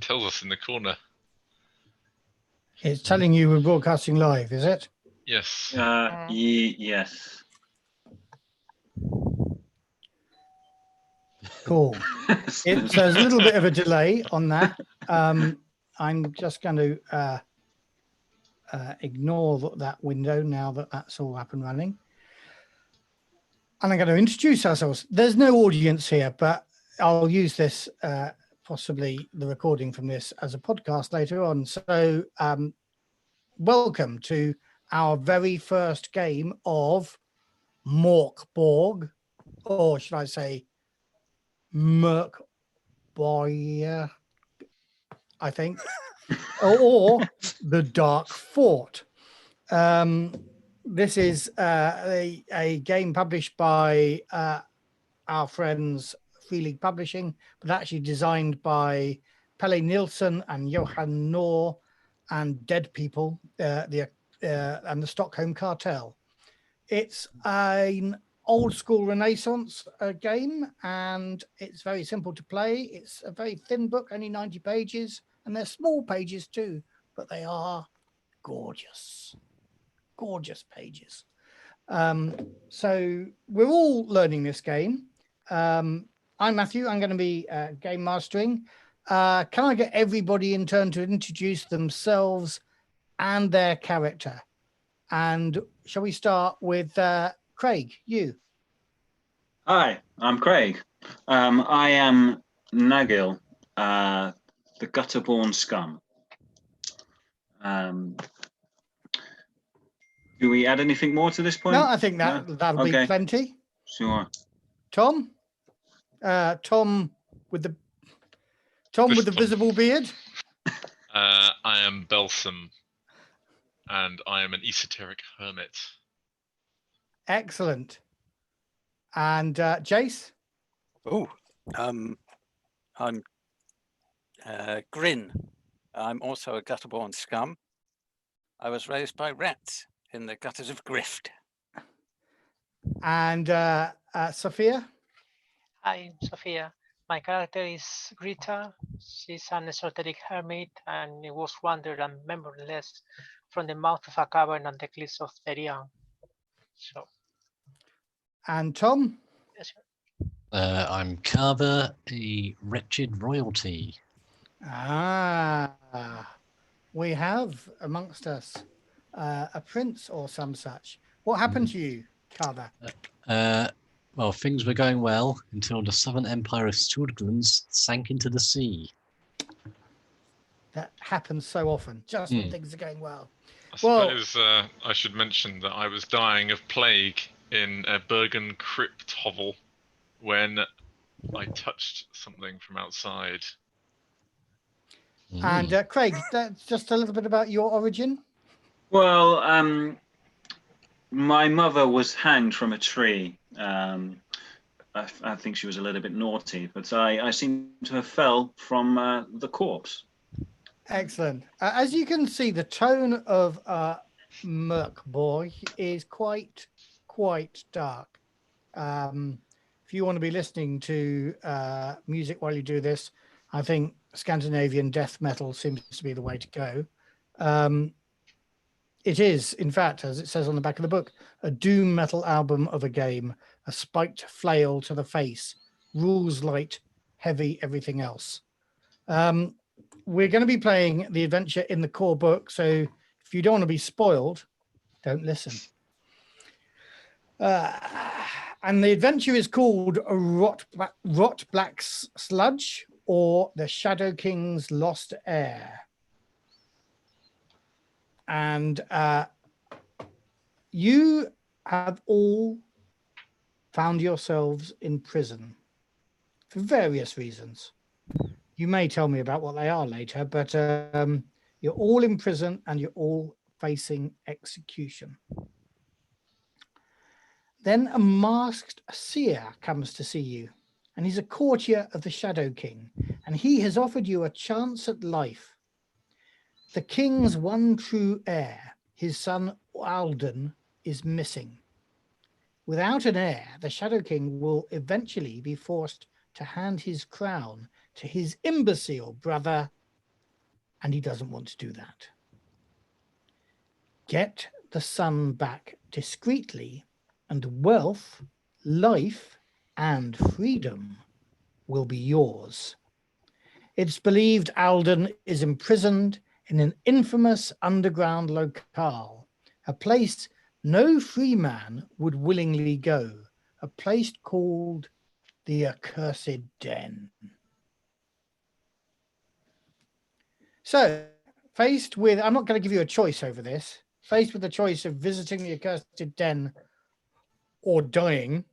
tells us in the corner. It's telling you we're broadcasting live, is it? Yes. Yes. Cool. So there's a little bit of a delay on that. I'm just going to ignore that window now that that's all up and running. And I'm going to introduce ourselves. There's no audience here, but I'll use this, possibly the recording from this, as a podcast later on. So welcome to our very first game of Mörk Borg, or should I say Mörk Borg, I think, or the Dark Fort. This is a game published by our friends Free League Publishing, but actually designed by Pelle Nilsson and Johan Noor and Dead People, and the Stockholm Cartel. It's an old school Renaissance game, and it's very simple to play. It's a very thin book, only 90 pages, and they're small pages too, but they are gorgeous pages. So we're all learning this game. I'm Matthew. I'm going to be game mastering. Can I get everybody in turn to introduce themselves and their character? And shall we start with Craig, you? Hi, I'm Craig. I am Nagil, the gutter-born scum. Do we add anything more to this point? No, I think that'll be plenty. Sure. Tom? Tom with the visible beard? I am Belsam, and I am an esoteric hermit. Excellent. And Jace? I'm Grin. I'm also a gutter-born scum. I was raised by rats in the gutters of Grift. And Sophia? Hi, Sophia. My character is Grita. She's an esoteric hermit and was wandered and memoryless from the mouth of a cavern on the cliffs of Therian. So. And Tom? Yes, sir. I'm Carver, a wretched royalty. We have amongst us a prince or some such. What happened to you, Carver? Well, things were going well until the Southern Empire of Sturglans sank into the sea. That happens so often, just when things are going well. I suppose I should mention that I was dying of plague in a Bergen crypt hovel when I touched something from outside. And Craig, that's just a little bit about your origin. Well, my mother was hanged from a tree. I think she was a little bit naughty, but I seem to have fell from the corpse. Excellent. As you can see, the tone of Mörk Borg is quite dark. If you want to be listening to music while you do this, I think Scandinavian death metal seems to be the way to go. It is, in fact, as it says on the back of the book, a doom metal album of a game, a spiked flail to the face, rules light, heavy everything else. We're going to be playing the adventure in the core book, so if you don't want to be spoiled, don't listen. And the adventure is called Rotblack's Sludge, or the Shadow King's Lost Heir. And you have all found yourselves in prison for various reasons. You may tell me about what they are later, but you're all in prison and you're all facing execution. Then a masked seer comes to see you, and he's a courtier of the Shadow King, and he has offered you a chance at life. The king's one true heir, his son Alden, is missing. Without an heir, the Shadow King will eventually be forced to hand his crown to his imbecile brother, and he doesn't want to do that. Get the sun back discreetly, and wealth, life, and freedom will be yours. It's believed Alden is imprisoned in an infamous underground locale, a place no free man would willingly go, a place called the Accursed Den. So, faced with, I'm not going to give you a choice over this, faced with the choice of visiting the Accursed Den or dying,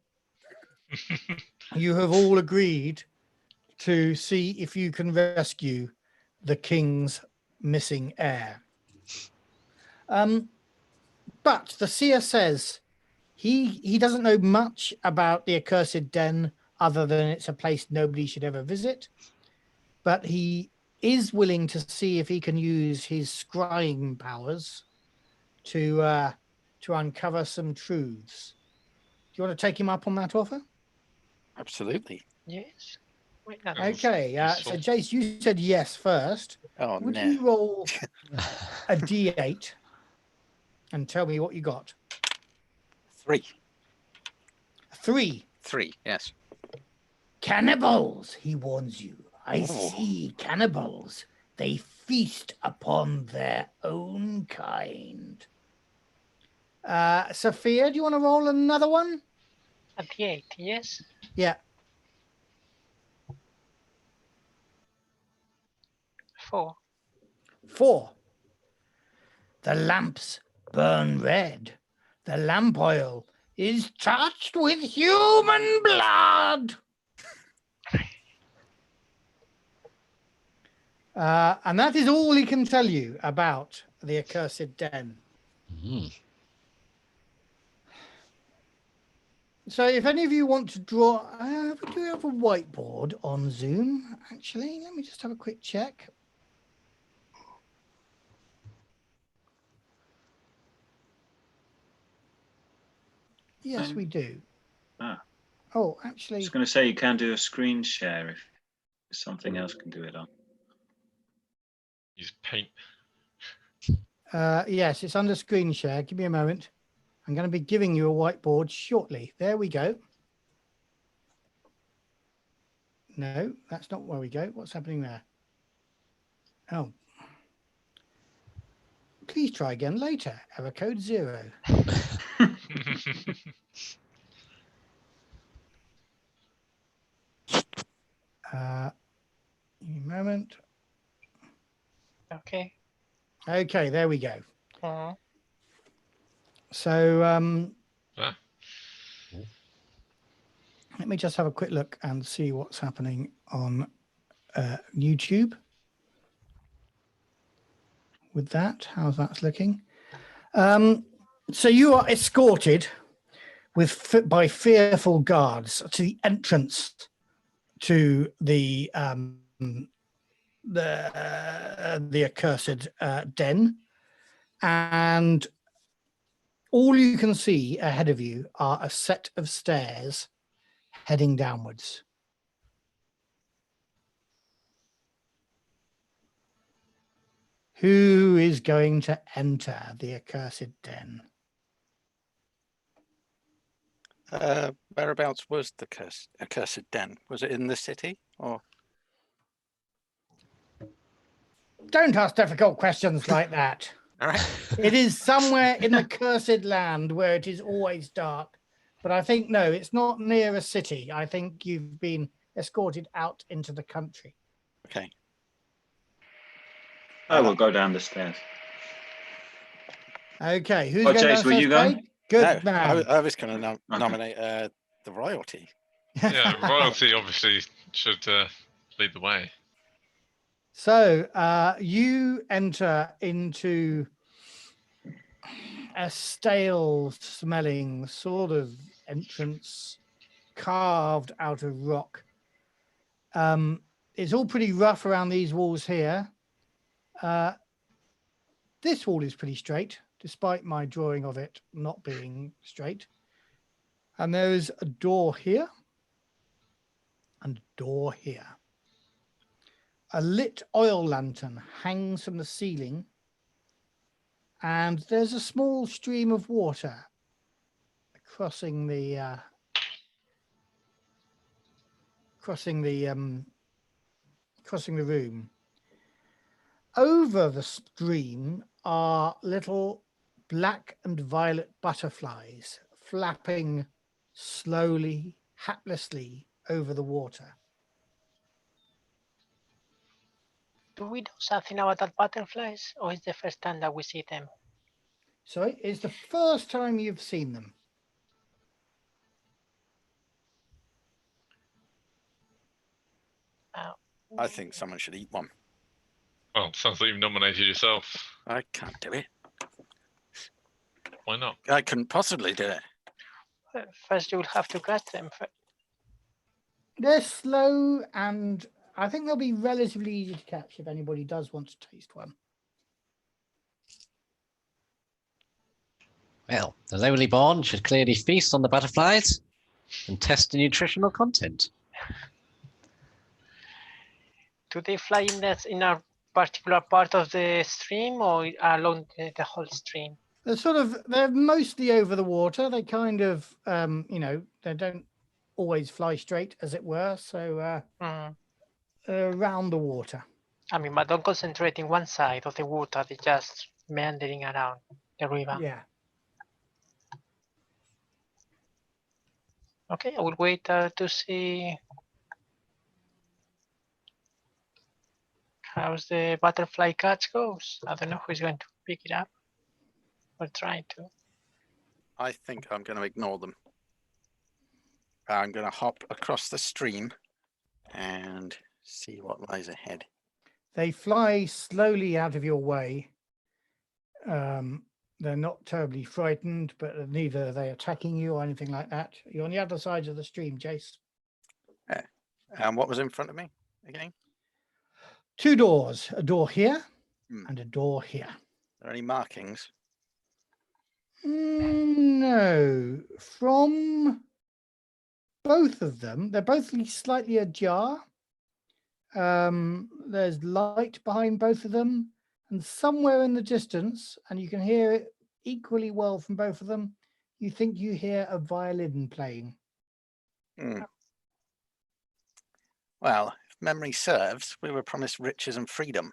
you have all agreed to see if you can rescue the king's missing heir. But the seer says he doesn't know much about the Accursed Den other than it's a place nobody should ever visit. But he is willing to see if he can use his scrying powers to uncover some truths. Do you want to take him up on that offer? Absolutely. Yes. Wait, no. Okay, so Useful. Jace, you said yes first. Oh, Would no. you roll a d8 and tell me what you got? 3. 3. 3, yes. Cannibals, he warns you. I Oh. see cannibals. They feast upon their own kind. Sophia, do you want to roll another one? At the 8, yes. Yeah. 4. 4. The lamps burn red. The lamp oil is touched with human blood. And that is all he can tell you about the Accursed Den. Mm. So if any of you want to draw, we do have a whiteboard on Zoom, actually. Let me just have a quick check. Yes, we do. Ah. Oh, I actually, was going to say you can do a screen share if something else can do it on. Use paint. yes, it's under screen share. Give me a moment. I'm going to be giving you a whiteboard shortly. There we go. No, that's not where we go. What's happening there? Oh. Please try again later. Error code 0. Give me a moment. Okay. Okay, there we go. Uh, So Ah. let me just have a quick look and see what's happening on YouTube with that. How's that looking? So you are escorted by fearful guards to the entrance to the Accursed Den, and all you can see ahead of you are a set of stairs heading downwards. Who is going to enter the Accursed Den? Whereabouts was the Accursed Den? Was it in the city or? Don't ask difficult questions like that. All right. It is somewhere in the cursed land where it is always dark. But I think, no, it's not near a city. I think you've been escorted out into the country. Okay. I will go down the stairs. Okay, who's Oh, going Jace, were you downstairs, going? Craig? Good No, man. I was going to Okay. nominate the royalty. Yeah, royalty obviously should lead the way. So you enter into a stale smelling sort of entrance carved out of rock. It's all pretty rough around these walls here. This wall is pretty straight, despite my drawing of it not being straight. And there's a door here and a door here. a lit oil lantern hangs from the ceiling, and there's a small stream of water crossing the room. Over the stream are little black and violet butterflies flapping slowly, haplessly over the water. Do we know something about that butterflies, or is the first time that we see them? Sorry, it's the first time you've seen them. I think someone should eat one. Well, sounds like you've nominated yourself. I can't do it. Why not? I couldn't possibly do it. First, you will have to catch them. They're slow, and I think they'll be relatively easy to catch if anybody does want to taste one. Well, the lowly born should clearly feast on the butterflies and test the nutritional content. Do they fly in a particular part of the stream or along the whole stream? They're mostly over the water. They kind of, they don't always fly straight, as it were. So around the water. I mean, but don't concentrate in one side of the water. They're just meandering around the river. Yeah. Okay, I will wait to see how's the butterfly catch goes. I don't know who's going to pick it up. Or try to. I think I'm going to ignore them. I'm going to hop across the stream and see what lies ahead. They fly slowly out of your way. They're not terribly frightened, but neither are they attacking you or anything like that. You're on the other side of the stream, Jace. And what was in front of me again? 2 doors, a door here and a door here. Are there any markings? No, from both of them, they're both slightly ajar. There's light behind both of them, and somewhere in the distance, and you can hear it equally well from both of them, you think you hear a violin playing. Well, if memory serves, we were promised riches and freedom.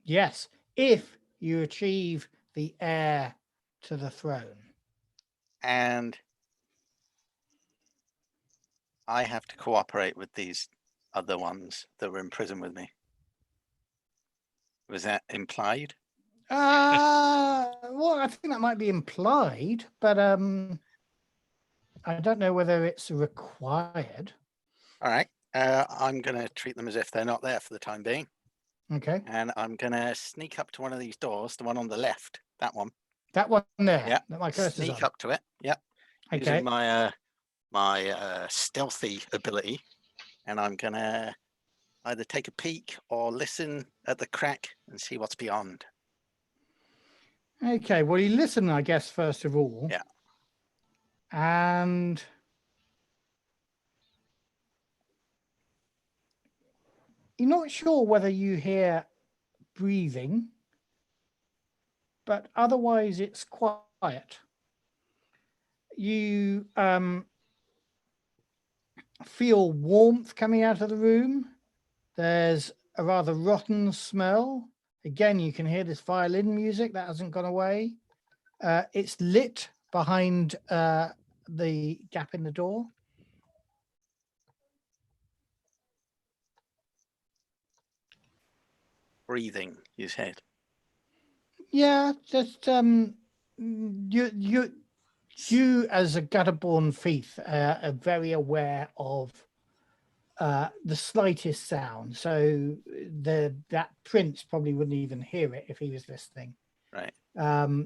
Yes, if you achieve the heir to the throne. And I have to cooperate with these other ones that were in prison with me. Was that implied? Well, I think that might be implied, but I don't know whether it's required. All right. I'm going to treat them as if they're not there for the time being. Okay. And I'm going to sneak up to one of these doors, the one on the left, that one. That one there. Yeah. That my cursor's Sneak on. up to it. Yep. Okay. Using my my stealthy ability, and I'm going to either take a peek or listen at the crack and see what's beyond. Okay. Well, you listen, I guess, first of all. Yeah. And you're not sure whether you hear breathing, but otherwise it's quiet. You feel warmth coming out of the room. There's a rather rotten smell. Again, you can hear this violin music that hasn't gone away. It's lit behind the gap in the door. Breathing, you said. Yeah, just you as a gutterborn thief are very aware of the slightest sound. So that prince probably wouldn't even hear it if he was listening. Right.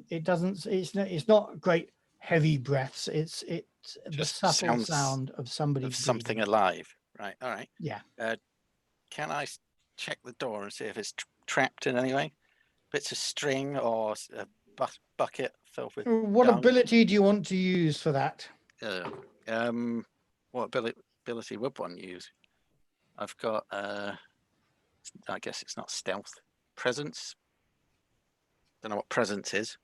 It doesn't. It's not great heavy breaths. It's Just the subtle sounds sound of somebody Of something breathing. alive. Right. All right. Yeah. Can I check the door and see if it's trapped in any way? Bits of string or a bucket filled with What dung? ability do you want to use for that? What ability would one use? I've got I guess it's not stealth. Presence. Don't know what presence is.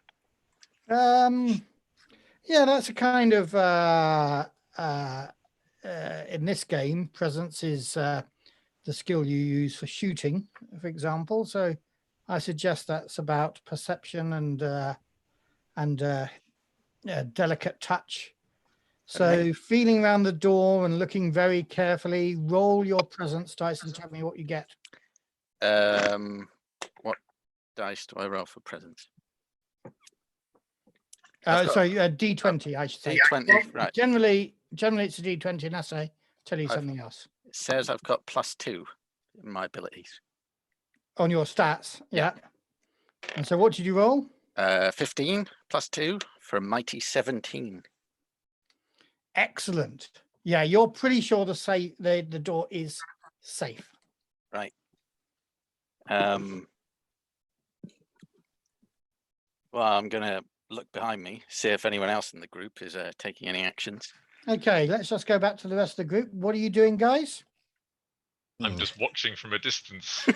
Yeah, that's a kind of in this game, presence is the skill you use for shooting, for example. So I suggest that's about perception and delicate touch. So Okay. feeling around the door and looking very carefully, roll your presence dice and tell me what you get. What dice do I roll for presence? Sorry, D20, I should say. D20, Well, right. Generally it's a D20 unless I tell you something else. It says I've got +2 in my abilities. On your stats, Yeah. yeah. And so what did you roll? 15 +2 for a mighty 17. Excellent. Yeah, you're pretty sure the door is safe. Right. Well, I'm going to look behind me, see if anyone else in the group is taking any actions. Okay, let's just go back to the rest of the group. What are you doing, guys? I'm just watching from a distance,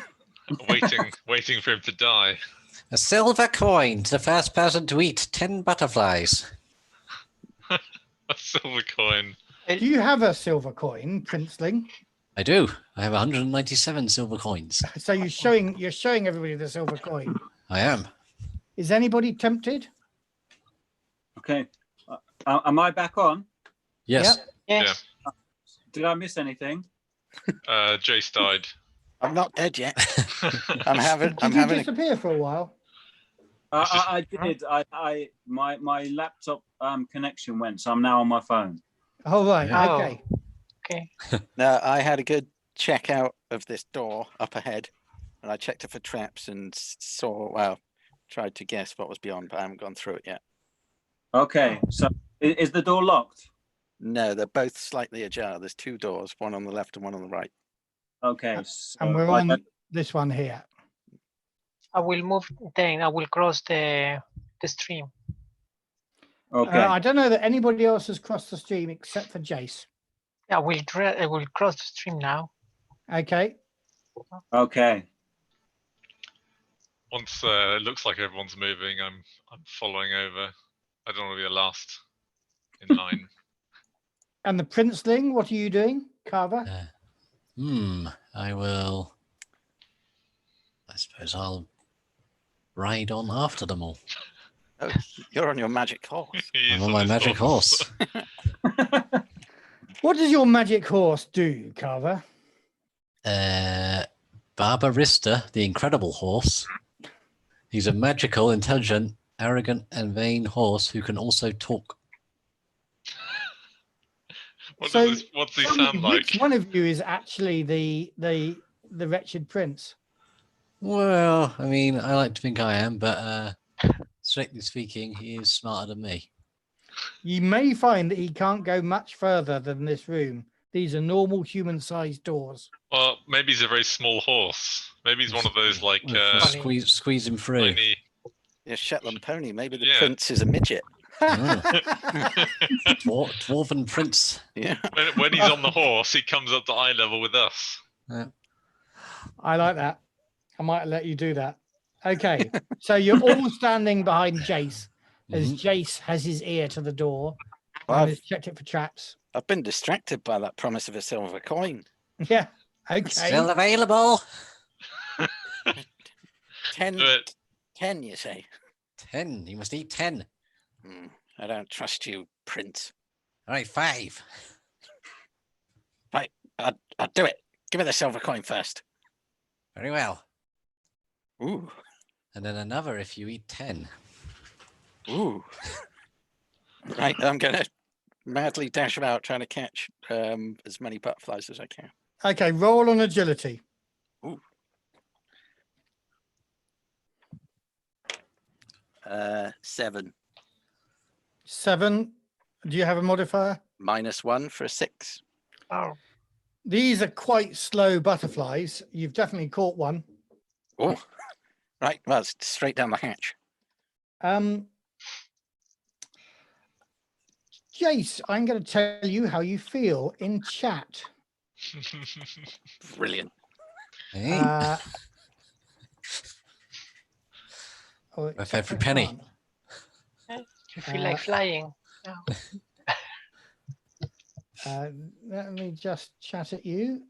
waiting for him to die. A silver coin to the first person to eat 10 butterflies. A silver coin. Do you have a silver coin, Princeling? I do. I have 197 silver coins. So you're showing everybody the silver coin. I am. Is anybody tempted? Okay. Am I back on? Yes. Yep. Yes. Did I miss anything? Jace died. I'm not dead yet. Did you disappear for a while? I did. My laptop connection went, so I'm now on my phone. Oh, right. Oh. Okay. Okay. No, I had a good check out of this door up ahead, and I checked it for traps and tried to guess what was beyond, but I haven't gone through it yet. Okay. So is the door locked? No, they're both slightly ajar. There's 2 doors, one on the left and one on the right. Okay. And we're on this one here. I will move. Then I will cross the stream. Okay. I don't know that anybody else has crossed the stream except for Jace. I will cross the stream now. Okay. Okay. Once it looks like everyone's moving, I'm following over. I don't want to be the last in line. And the Princeling, what are you doing, Carver? I will. I suppose I'll ride on after them all. Oh, you're on your magic horse. I'm on my magic horse. What does your magic horse do, Carver? Barbarista, the incredible horse. He's a magical, intelligent, arrogant, and vain horse who can also talk. What's he sound like? Which one of you is actually the wretched prince? Well, I mean, I like to think I am, but strictly speaking, he is smarter than me. You may find that he can't go much further than this room. These are normal human-sized doors. Well, maybe he's a very small horse. Maybe he's one of those like squeeze him through. tiny. Yeah, Shetland pony. Maybe the Yeah. prince is a midget. Dwarven prince. Yeah. When he's on the horse, he comes up to eye level with us. I like that. I might let you do that. Okay, so you're all standing behind Jace as Jace has his ear to the door and has checked it for traps. I've been distracted by that promise of a silver coin. Yeah, okay. Still available. 10, Do it. 10, you say? 10. You must eat 10. I don't trust you, Prince. All right, 5. Right, I'll do it. Give me the silver coin first. Very well. Ooh, And then another if you eat 10. ooh. Right, I'm going to madly dash about trying to catch as many butterflies as I can. Okay, roll on agility. Ooh. 7. 7. Do you have a modifier? -1 for a 6. Oh, These are quite slow butterflies. You've definitely caught one. Oh, right. Well, it's straight down the hatch. Jace, I'm going to tell you how you feel in chat. Brilliant. Hey, Oh, worth except every I penny. can't. Do you feel like flying? No. Let me just chat at you.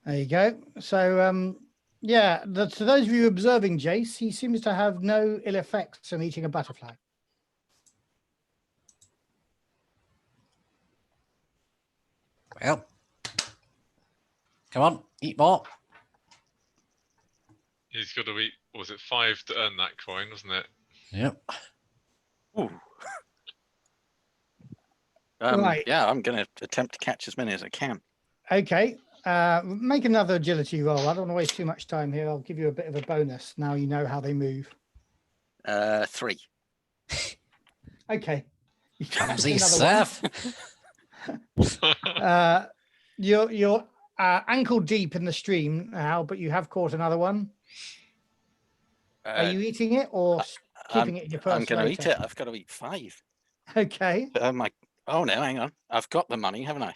There you go. So, yeah, to those of you observing Jace, he seems to have no ill effects from eating a butterfly. Well, come on, eat more. He's got to eat. Was it 5 to earn that coin, wasn't it? Yep. Ooh. Right. Yeah, I'm going to attempt to catch as many as I can. Okay. Make another agility roll. I don't want to waste too much time here. I'll give you a bit of a bonus. Now you know how they move. 3. Okay. You catch Clumsy another surf. one. You're ankle deep in the stream now, but you have caught another one. Are you eating it or keeping it in your purse? I'm going to eat later? it. I've got to eat 5. Okay. Oh no, hang on. I've got the money, haven't I?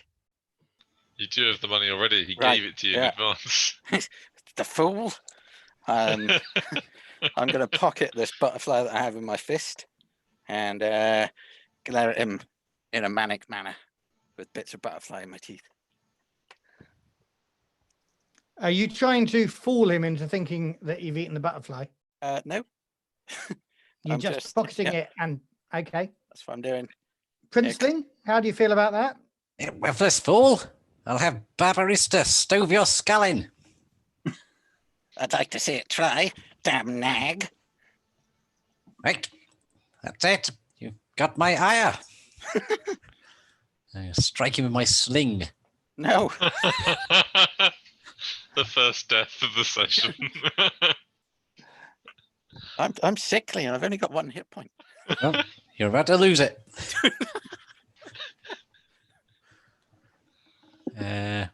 You do have the money already. He Right, gave it to you yeah. in advance. The fool. I'm going to pocket this butterfly that I have in my fist and glare at him in a manic manner with bits of butterfly in my teeth. Are you trying to fool him into thinking that you've eaten the butterfly? No. You're I'm just pocketing it and okay. That's what I'm doing. Princeling, how do you feel about that? You worthless fool. I'll have Barbarista stove your skull in. I'd like to see it try. Damn nag. Right. That's it. You've got my ire. I strike him with my sling. No. The first death of the session. I'm sickly and I've only got 1 hit point. Well, you're about to lose it.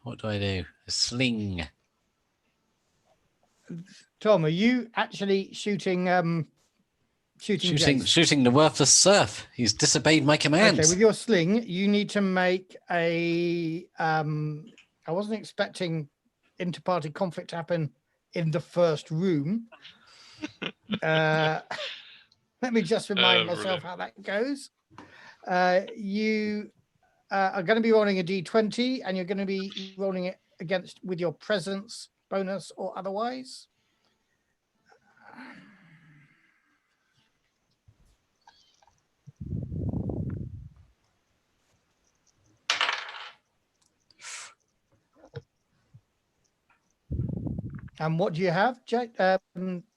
What do I do? A sling. Tom, are you actually shooting Jace? Shooting the worthless serf. He's disobeyed my commands. Okay, with your sling, you need to make a I wasn't expecting inter-party conflict to happen in the first room. Let me just remind myself how that goes. You are going to be rolling a d20 and you're going to be rolling it against with your presence bonus or otherwise. And what do you have,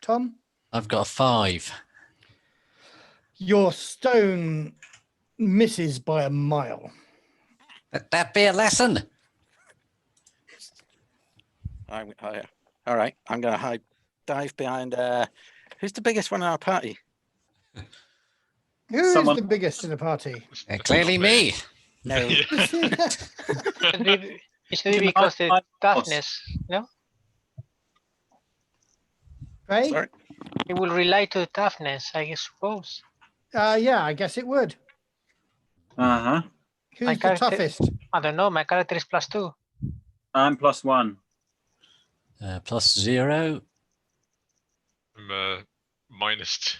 Tom? I've got a 5. Your stone misses by a mile. Let that be a lesson. All right. I'm going to dive behind. Who's the biggest one in our party? Who is Someone- the biggest in the party? Clearly me. No. It should be because the toughness, no? Right? Sorry. It will rely to the toughness, I suppose. Yeah, I guess it would. Uh-huh. Who's My the character- toughest? I don't know, my character is +2. I'm +1. +0. I'm -2.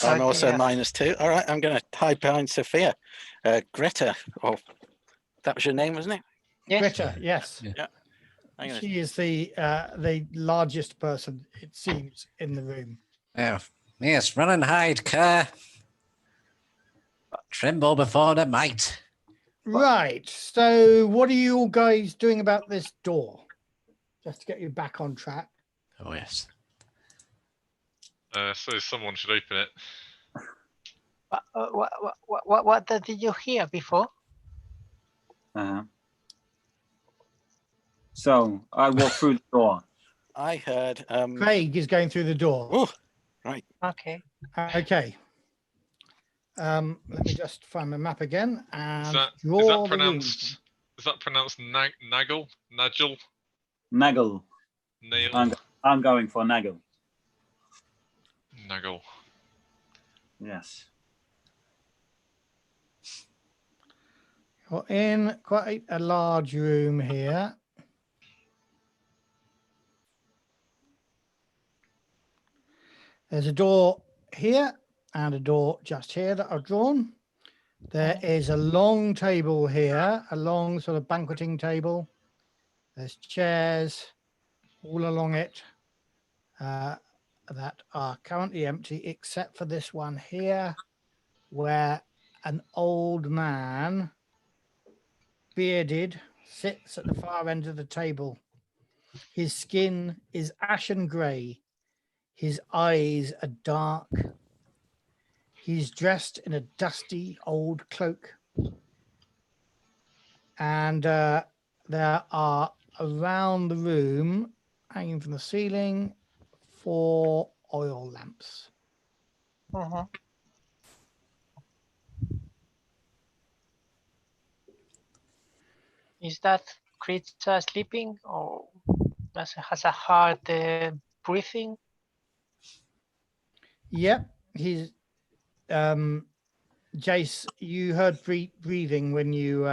I'm also Yeah. -2. All right. I'm going to hide behind Sophia. Greta. Oh, that was your name, wasn't it? Yes. Greta, yes. I'm gonna, She is the largest person, it seems, in the room. Oh, yes, run and hide, cur. Tremble before the might. Right. So what are you all guys doing about this door? Just to get you back on track. Oh, yes. So someone should open it. What did you hear before? Uh-huh. So I walk through the door. I heard. Craig is going through the door. Oh, right. Okay. Okay. Let me just find my map again and Is that draw the room. pronounced? Is that pronounced Nagel? Nagel? Nagel. Nail? I'm going for Nagel. Nagel. Yes. We're in quite a large room here. There's a door here and a door just here that I've drawn. There is a long table here, a long sort of banqueting table. There's chairs all along it that are currently empty, except for this one here, where an old man, bearded, sits at the far end of the table. His skin is ashen grey. His eyes are dark. He's dressed in a dusty old cloak. And there are around the room, hanging from the ceiling, 4 oil lamps. Is that creature sleeping or has a hard breathing? Yep, he's Jace, you heard breathing when you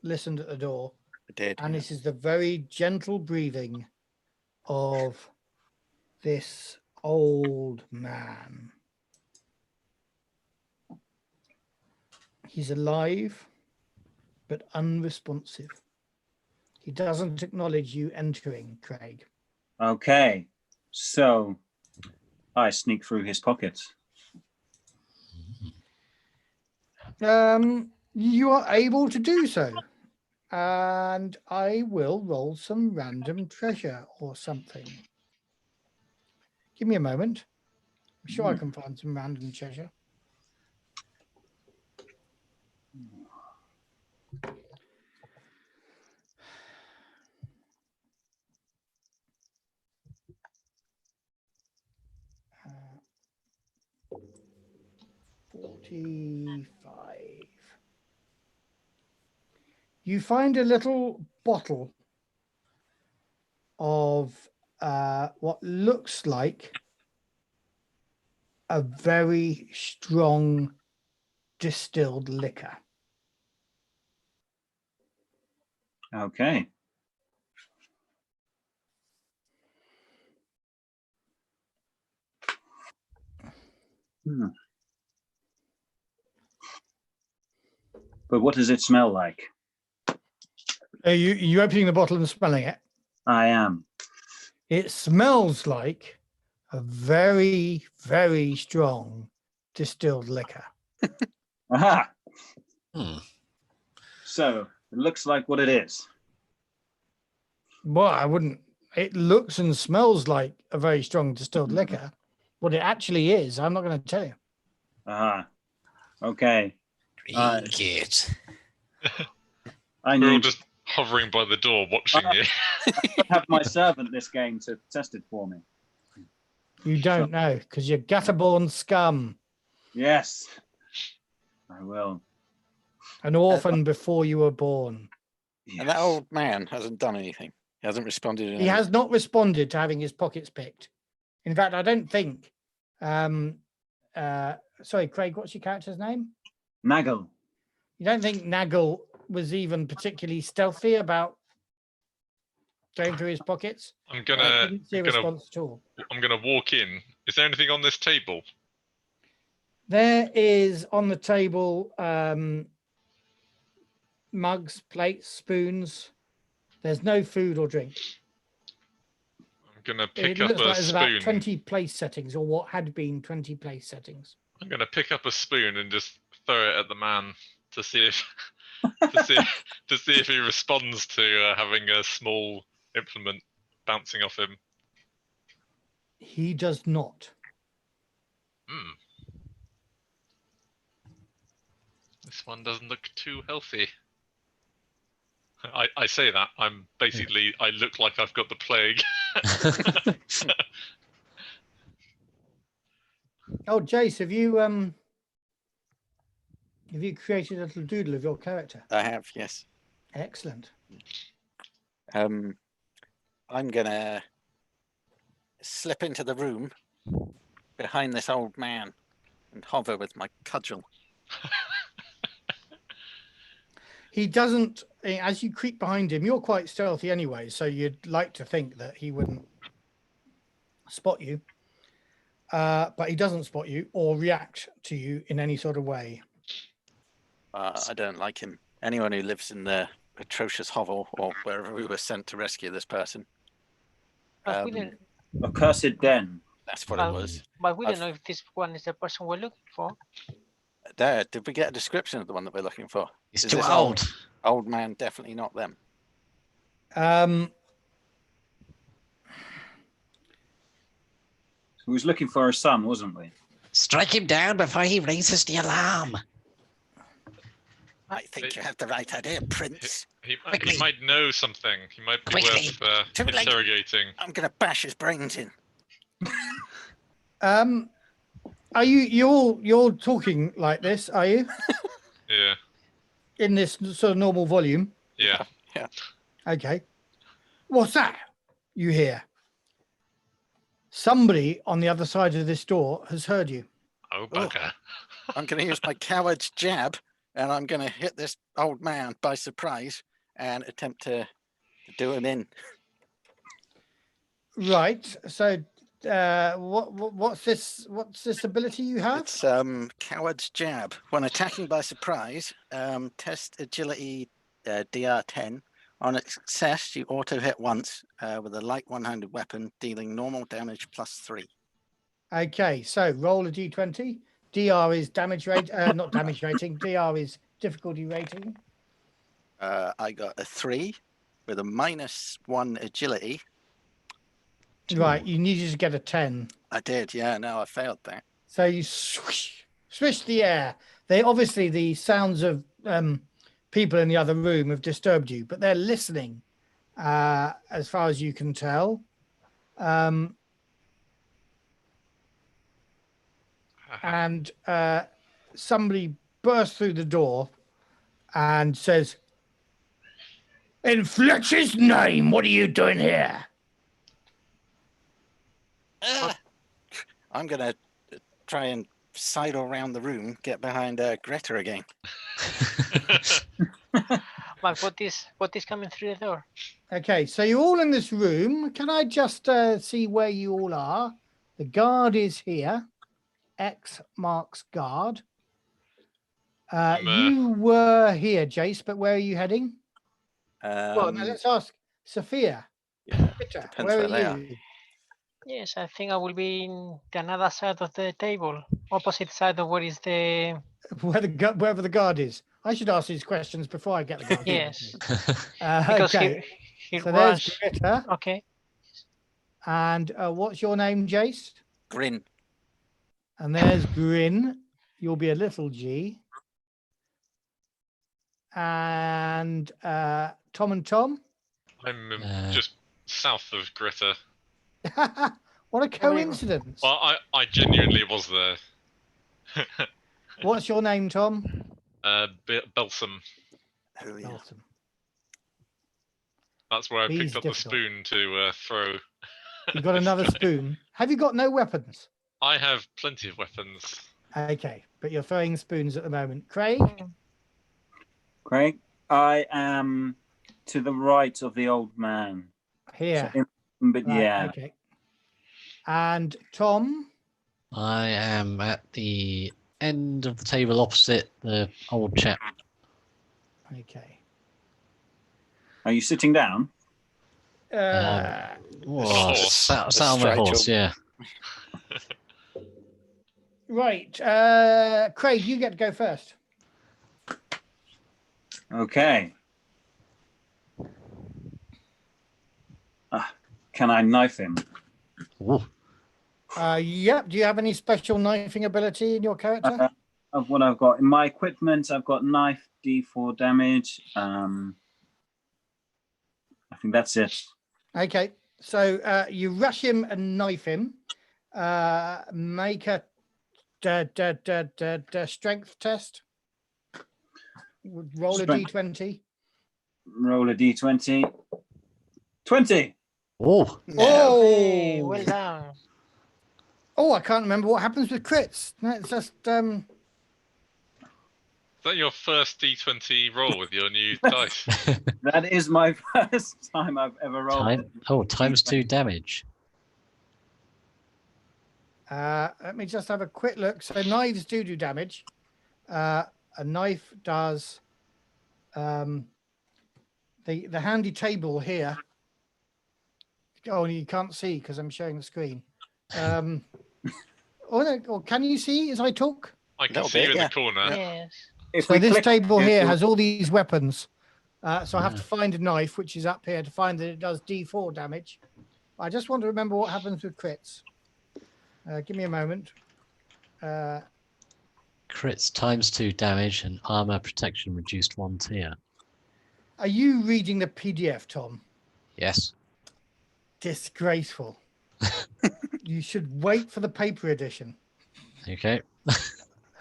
listened at the door. I did. And Yeah. this is the very gentle breathing of this old man. He's alive, but unresponsive. He doesn't acknowledge you entering, Craig. Okay. So I sneak through his pockets. You are able to do so. And I will roll some random treasure or something. Give me a moment. I'm sure I can find some random treasure. Uh, 45. You find a little bottle of what looks like a very strong distilled liquor. Okay. But what does it smell like? Are you opening the bottle and smelling it? I am. It smells like a very, very strong distilled liquor. Aha! Hmm. So it looks like what it is. Well, I wouldn't. It looks and smells like a very strong distilled liquor. What it actually is, I'm not going to tell you. Aha. Okay. Drink it. I We're all need just hovering by the door watching you. to have my servant this game to test it for me. You don't know because you're gutter-born scum, Yes. I will. an orphan before you were born. And that Yes. old man hasn't done anything. He hasn't responded. In He has not responded to having his pockets picked. In fact, I don't think. Sorry, Craig, what's your character's name? Nagel. You don't think Nagel was even particularly stealthy about going through his pockets? I'm I gonna didn't see a response at all. walk in. Is there anything on this table? There is on the table mugs, plates, spoons. There's no food or drink. I'm gonna It pick up looks a like there's about spoon. 20 place settings, or what had been 20 place settings. I'm gonna pick up a spoon and just throw it at the man to see if to see if he responds to having a small implement bouncing off him. He does not. Hmm. This one doesn't look too healthy. I say that. I'm basically, I look like I've got the plague. Oh, Jace, have you created a little doodle of your character? I have, yes. Excellent. I'm gonna slip into the room behind this old man and hover with my cudgel. He doesn't, as you creep behind him, you're quite stealthy anyway, so you'd like to think that he wouldn't spot you. But he doesn't spot you or react to you in any sort of way. I don't like him. Anyone who lives in the atrocious hovel or wherever we were sent to rescue this person. But we didn't. Accursed den. That's what it was. But we don't I've- know if this one is the person we're looking for. There, did we get a description of the one that we're looking for? He's Is too this old. Old man, definitely not them. He was looking for her son, wasn't we? Strike him down before he raises the alarm. I think you have the right idea, Prince. He Quickly. might know something. He might be Quickly. worth Too late. interrogating. I'm gonna bash his brains in. Are you're talking like this, are you? Yeah. In this sort of normal volume? Yeah. Okay. What's that you hear? Somebody on the other side of this door has heard you. Oh, bugger. I'm gonna use my coward's jab, and I'm gonna hit this old man by surprise and attempt to do him in. Right. So, what's this? What's this ability you have? It's coward's jab. When attacking by surprise, test agility DR10. On its success, you auto hit once with a light one-handed weapon, dealing normal damage +3. Okay. So roll a d20. DR is damage rate, not damage rating. DR is difficulty rating. I got a 3 with a -1 agility. Right. You needed to get a 10. I did, yeah. No, I failed that. So you swish the air. They obviously, the sounds of people in the other room have disturbed you, but they're listening, as far as you can tell. And somebody bursts through the door and says, "In Fletcher's name, what are you doing here?" I'm gonna try and sidle around the room, get behind Greta again. But what is coming through the door? Okay, so you're all in this room. Can I just see where you all are? The guard is here. X marks guard. You were here, Jace, but where are you heading? Well, now let's ask Sophia. Yeah, Peter, depends where where are they are. you? Yes, I think I will be in the another side of the table, opposite side of where is the. Wherever the guard is. I should ask these questions before I get the guard. Yes, because Okay, he so runs. there's Greta. Okay, And what's your name, Jace? Grin. And there's Grin. You'll be a little G. And Tom and Tom. I'm Uh, just south of Greta. What a coincidence. Well, I genuinely was there. What's your name, Tom? Belsum. Oh, yeah. Awesome. That's where I He's picked up the difficult. spoon to throw. You got another spoon. Have you got no weapons? I have plenty of weapons. Okay, but you're throwing spoons at the moment. Craig? Craig, I am to the right of the old man. Here. But Right, yeah, Okay. And Tom? I am at the end of the table opposite the old chap. Okay. are you sitting down? Whoa, horse. sat on my Astride horse, your- yeah. Right. Craig, you get to go first. Okay. Can I knife him? Ooh. Yep. Do you have any special knifing ability in your character? Of what I've got in my equipment, I've got knife, D4 damage. think that's it. Okay, so you rush him and knife him. Make a strength test. Roll Strength. a d20. Roll a d20. 20. Oh, No. Hey, well done. Oh, I can't remember what happens with crits. No, it's just Is that your first D20 roll with your new dice? That is my first time I've ever rolled. times 2 damage. let me just have a quick look. So knives do damage. A knife does. The handy table here. Oh, you can't see because I'm showing the screen. Oh, no, or can you see as I talk? I can Little see you bit, in yeah. the corner. Yes. If So we this click- table you- here you- has all these weapons. So I have Yeah. to find a knife, which is up here, to find that it does D4 damage. I just want to remember what happens with crits. Give me a moment. Crits times 2 damage and armor protection reduced 1 tier. Are you reading the PDF, Tom? Yes. Disgraceful. You should wait for the paper edition. Okay.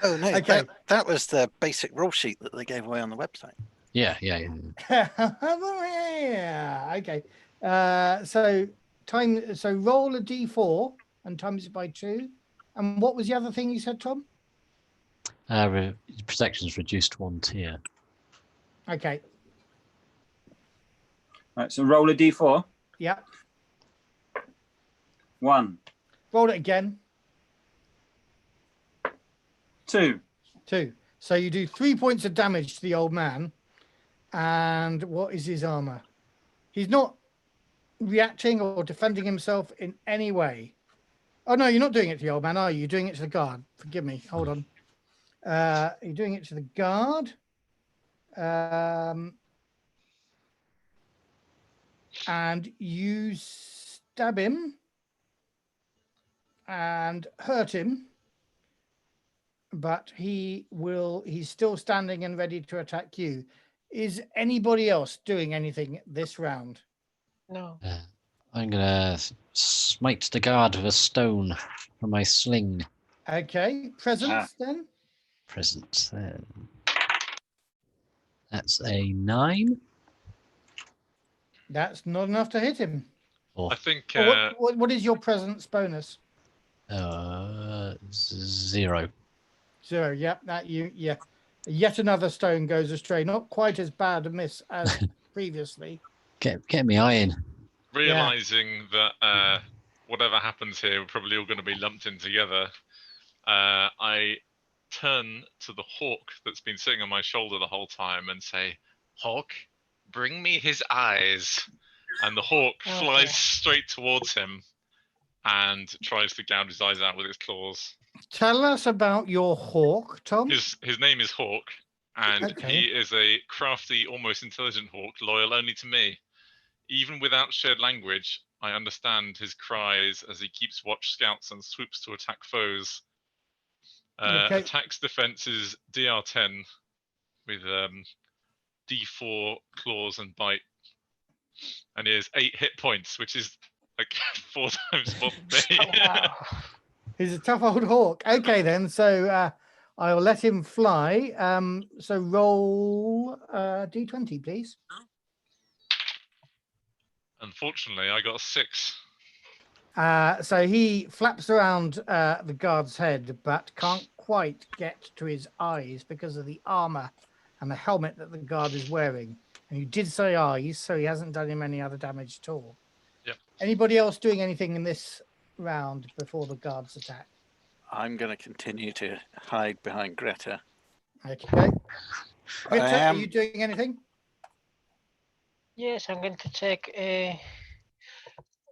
Oh no, Okay. that was the basic rule sheet that they gave away on the website. Yeah. Yeah. Okay. So roll a d4 and times it by 2. And what was the other thing you said, Tom? Protection's reduced 1 tier. Okay. Right, so roll a d4. Yeah. 1, Roll it again. 2. 2. So you do 3 points of damage to the old man. And what is his armor? He's not reacting or defending himself in any way. Oh, no, you're not doing it to the old man, are you? You're doing it to the guard. Forgive me. Hold on. You're doing it to the guard. And you stab him and hurt him. But he's still standing and ready to attack you. Is anybody else doing anything this round? No. I'm gonna smite the guard with a stone from my sling. Okay, presence then. Present then. That's a 9. That's not enough to hit him. Or I think Or what is your presence bonus? 0. 0. Yep, yeah. Yet another stone goes astray. Not quite as bad a miss as previously. Get me iron. realizing that whatever happens here, we're probably all going to be lumped in together. I turn to the hawk that's been sitting on my shoulder the whole time and say, "Hawk, bring me his eyes." And the hawk flies straight towards him and tries to gouge his eyes out with its claws. Tell us about your hawk, Tom. His name is Hawk, and Okay. he is a crafty, almost intelligent hawk, loyal only to me. Even without shared language, I understand his cries as he keeps watch scouts and swoops to attack foes. Okay. Attacks defense is DR10 with D4 claws and bite. And he has 8 hit points, which is like 4 times more than me. Oh, wow. He's a tough old hawk. Okay, then. So I'll let him fly. So roll d20, please. Unfortunately, I got a 6. So he flaps around the guard's head, but can't quite get to his eyes because of the armor and the helmet that the guard is wearing. And you did say eyes, so he hasn't done him any other damage at all. Yep. Anybody else doing anything in this round before the guards attack? I'm going to continue to hide behind Greta. Okay. Greta, are am- you doing anything? Yes, I'm going to check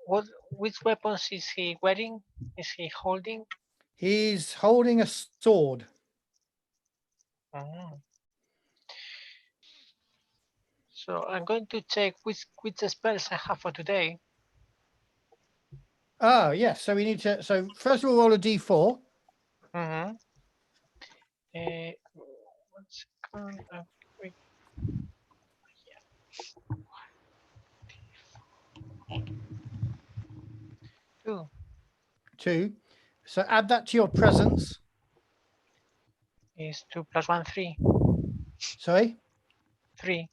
which weapons is he wearing? Is he holding? He's holding a sword. Mhm. So I'm going to check which spells I have for today. Oh, yes. So we need to. So first of all, roll a d4. Mm-hmm. 1 second. Wait. 2. So add that to your presence. Is 2 plus 1, 3. Sorry? 3.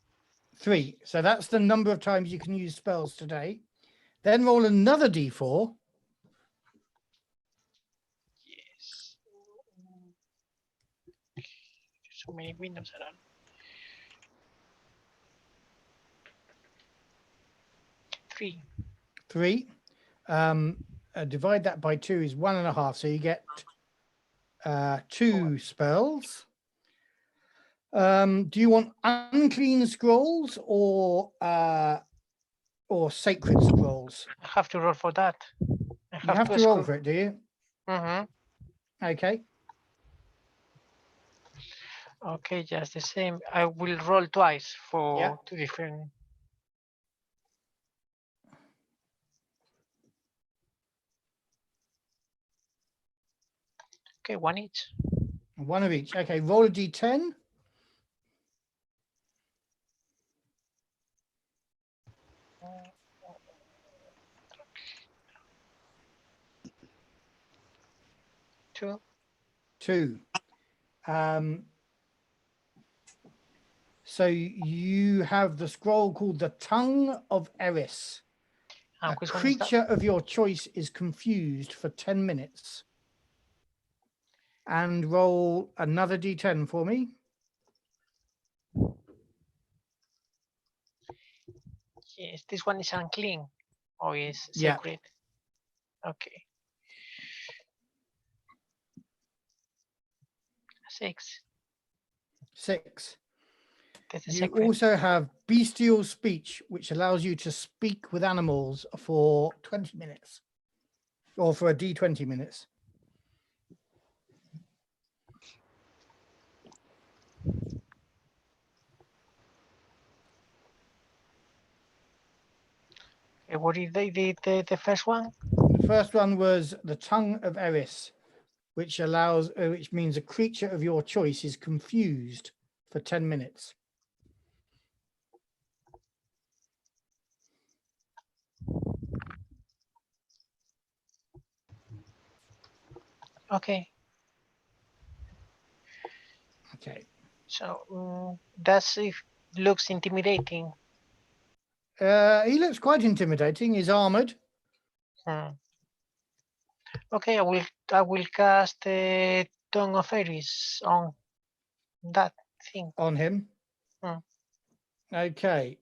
3. So that's the number of times you can use spells today. Then roll another d4. Yes. So many windows around. 3. 3. Divide that by 2 is 1.5. So you get 2 spells. Do you want unclean scrolls or sacred scrolls? I have to roll for that. I You have to roll scroll. for it, do you? Okay. Okay, just the same. I will roll twice for Yeah. 2 different. Okay, 1 each. 1 of each. Okay, roll a d10. Two. 2. So you have the scroll called the Tongue of Eris. And A which one is that? creature of your choice is confused for 10 minutes. And roll another d10 for me. Yes, this one is unclean or is Yeah. sacred. Okay. 6. 6. This is You sacred. also have bestial speech, which allows you to speak with animals for 20 minutes or for a d20 minutes. Okay, what is the first one? The first one was the Tongue of Eris, which allows, which means a creature of your choice is confused for 10 minutes. Okay. Okay. So does it looks intimidating? He looks quite intimidating. He's armored. Okay, I will cast the Tongue of Ares on that thing. On him. Okay.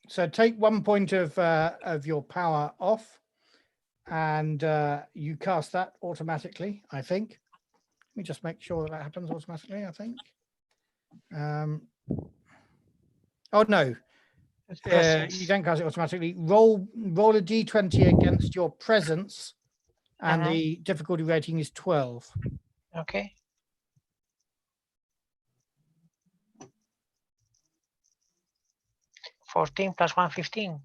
So take 1 point of your power off, and you cast that automatically, I think. Let me just make sure that happens automatically, I think. Oh, no. You don't cast it automatically. Roll a d20 against your presence, and the difficulty rating is 12. Okay. (14 plus 1, 15).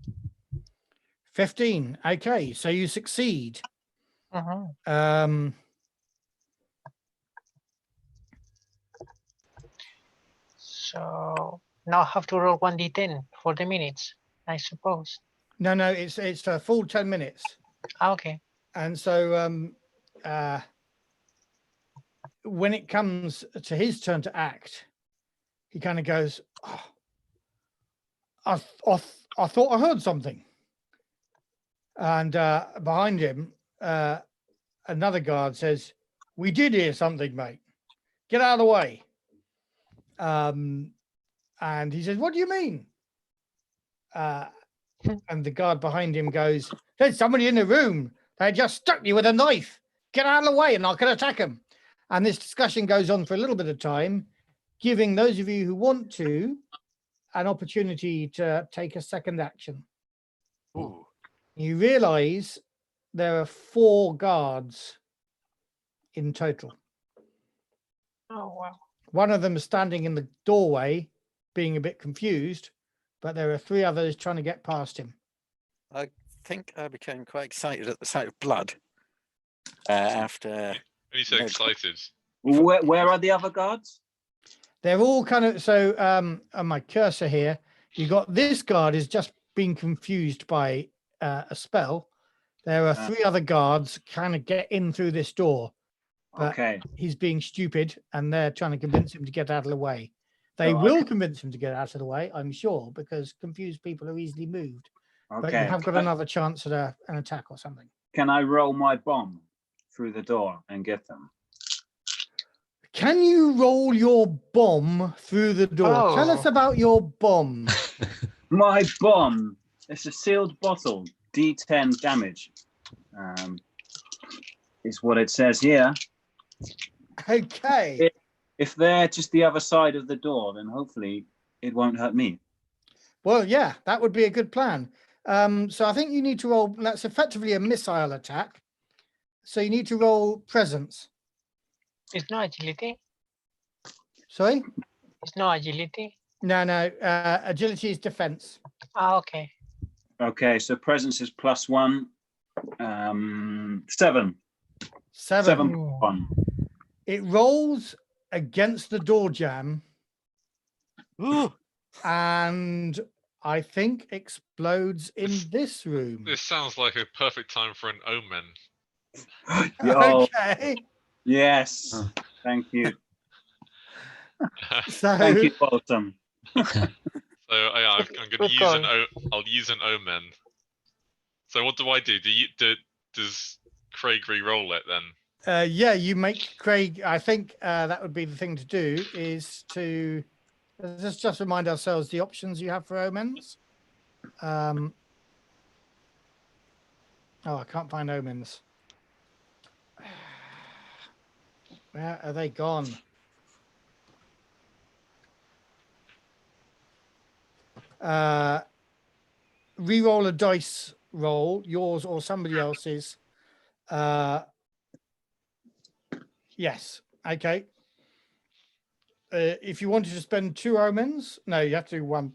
15. Okay, so you succeed. So now I have to roll 1d10 for the minutes, I suppose. No, it's a full 10 minutes. Okay. And so when it comes to his turn to act, he kind of goes, oh, I thought I heard something. And behind him, another guard says, we did hear something, mate. Get out of the way. And he says, what do you mean? And the guard behind him goes, there's somebody in the room. They just stuck you with a knife. Get out of the way and I can attack him. And this discussion goes on for a little bit of time, giving those of you who want to an opportunity to take a second action. Ooh. You realize there are 4 guards in total. Oh, wow. One of them is standing in the doorway, being a bit confused, but there are 3 others trying to get past him. I think I became quite excited at the sight of blood after. When you say excited. Where are the other guards? They're all kind of, so on my cursor here, you got this guard is just being confused by a spell, There are 3 other guards trying to get in through this door. But Okay. he's being stupid and they're trying to convince him to get out of the way. They So I will can- convince him to get out of the way, I'm sure, because confused people are easily moved. But you Okay. have got another chance at an attack or something. Can I roll my bomb through the door and get them? Can you roll your bomb through the door? Tell us Oh. about your bomb. My bomb. It's a sealed bottle. D10 damage. Is what it says here. Okay. If they're just the other side of the door, then hopefully it won't hurt me. Well, yeah, that would be a good plan. So I think you need to roll. That's effectively a missile attack. So you need to roll presence. It's no agility. Sorry? It's no agility. No. Agility is defense. Ah, okay. Okay, so presence is +1. 7. 7. 7+1. It rolls against the door jamb Ooh. and I think explodes in this room. This sounds like a perfect time for an omen. Oh, Okay. yes. Thank you. So Thank you, Bolton. So yeah, I'm going to Good use call. I'll use an omen. So what do I do? Does Craig re-roll it then? yeah, you make Craig. I think that would be the thing to do is to let's just remind ourselves the options you have for omens. Oh, I can't find omens. Where are they gone? Re-roll a dice roll, yours or somebody else's. Yes. Okay. If you wanted to spend 2 omens, no, you have to do one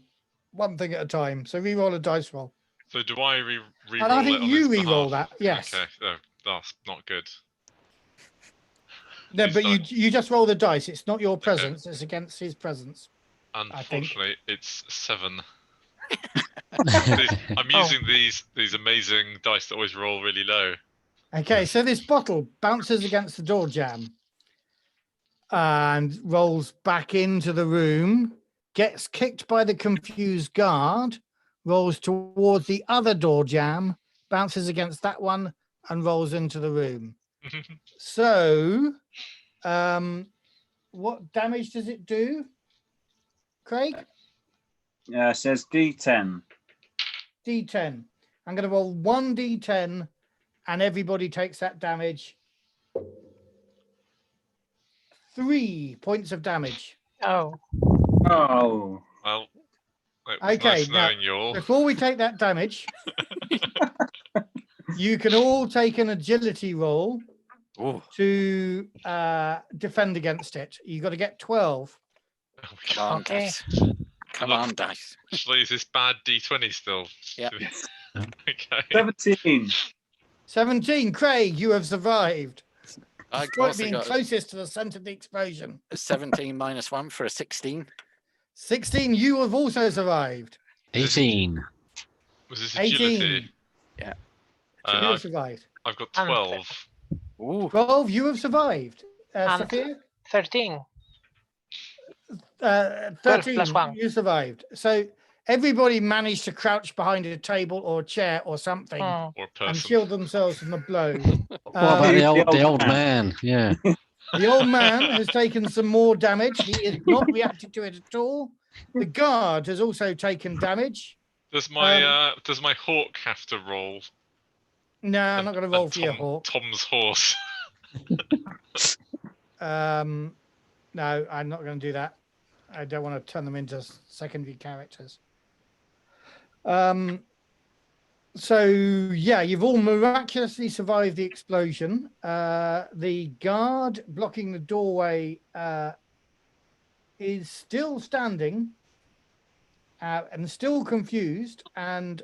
thing at a time. So re-roll a dice roll. So do I re-roll And I think it on you his re-roll behalf? that. Yes. Okay. Oh, that's not good. No, These but you dice- you just roll the dice. It's not your presence. It's against his presence. think. Unfortunately, it's 7. Oh. I'm using these amazing dice that always roll really low. Okay, so this bottle bounces against the door jamb and rolls back into the room, gets kicked by the confused guard, rolls towards the other door jamb, bounces against that one, and rolls into the room. So, what damage does it do, Craig? It says D10. D10. I'm going to roll 1 D10 and everybody takes that damage. 3 points of damage. Oh. Oh. Well, it was Okay, nice now, knowing you all. before we take that damage, you can all take an agility roll Ooh. to defend against it. You got to get 12. Oh my Come God. on, Okay. dice. Come on, dice. Actually, is this bad D20 still? Yeah. Okay. 17. 17. Craig, you have survived. I Despite also being got closest to the center of the explosion. a 17 minus 1 for a 16. 16. You have also survived. 18. Was this agility? 18. Uh, You have I've, survived. I've got Um, 12. Ooh. 12. You have survived. And Sophia? 13. 13. plus 1. You survived. So everybody managed to crouch behind a table or a chair or something Hmm. Or a and person. shield themselves from the blow. What about Um, the old man? Yeah. The old man has taken some more damage. He is not reacted to it at all. The guard has also taken damage. Does my hawk have to roll? No, I'm not going to roll And for your hawk. Tom's horse. No, I'm not going to do that. I don't want to turn them into secondary characters. So yeah, you've all miraculously survived the explosion. The guard blocking the doorway is still standing and still confused, and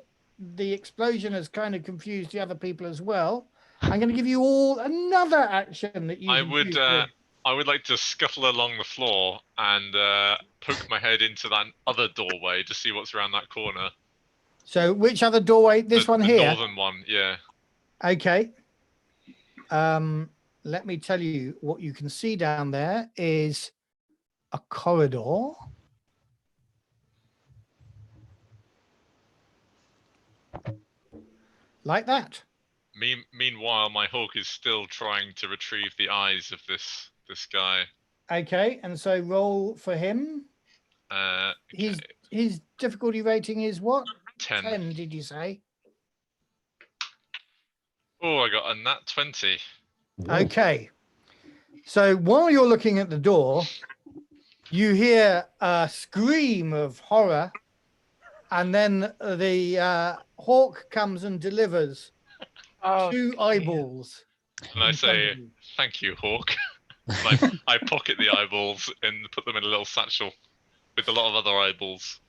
the explosion has kind of confused the other people as well. I'm going to give you all another action that you I can would choose to- I would like to scuttle along the floor and poke my head into that other doorway to see what's around that corner. So which other doorway? This The one here. northern one, yeah. Okay. Let me tell you what you can see down there is a corridor. Like that. Meanwhile, my hawk is still trying to retrieve the eyes of this guy. Okay, and so roll for him. Okay. His difficulty rating is what? 10. 10, did you say? Oh, I got a nat 20. Okay. So while you're looking at the door, you hear a scream of horror, and then the hawk comes and delivers Oh, 2 dear. eyeballs. And I in front say, of you. thank you, hawk. I pocket the eyeballs and put them in a little satchel with a lot of other eyeballs.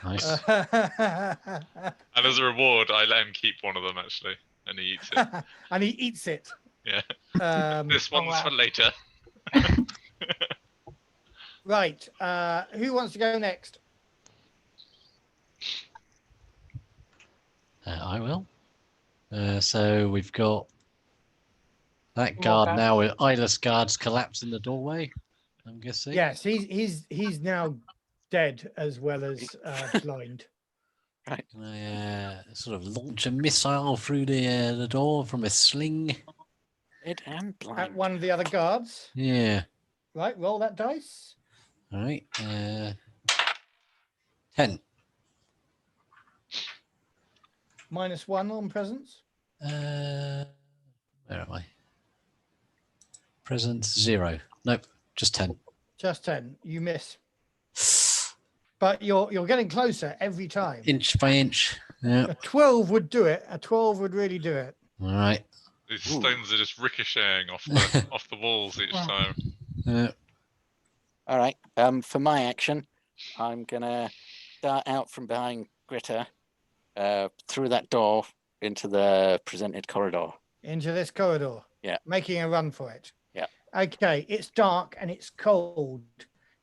Nice. And as a reward, I let him keep one of them, actually. And he eats it. And he eats it. Yeah. This This one's wow. for later. Right. Who wants to go next? I will. So we've got that More guard guards. now with eyeless guards collapsed in the doorway, I'm guessing. Yes, he's now dead as well as blind. Can I sort of launch a missile through the door from a sling? Dead and At blind. one of the other guards. Yeah. Right, roll that dice. All right. 10. -1 on presence. Where am I? Present 0. Nope, just 10. Just 10. You miss. But you're getting closer every time. Inch by inch. Yeah. A 12 would do it. A 12 would really do it. All right. These Ooh. stones are just ricocheting off the walls each Wow. time. All right. For my action, I'm gonna dart out from behind Gritter, through that door into the presented corridor. Into this corridor. Yeah. Making a run for it. Yeah. Okay, it's dark and it's cold.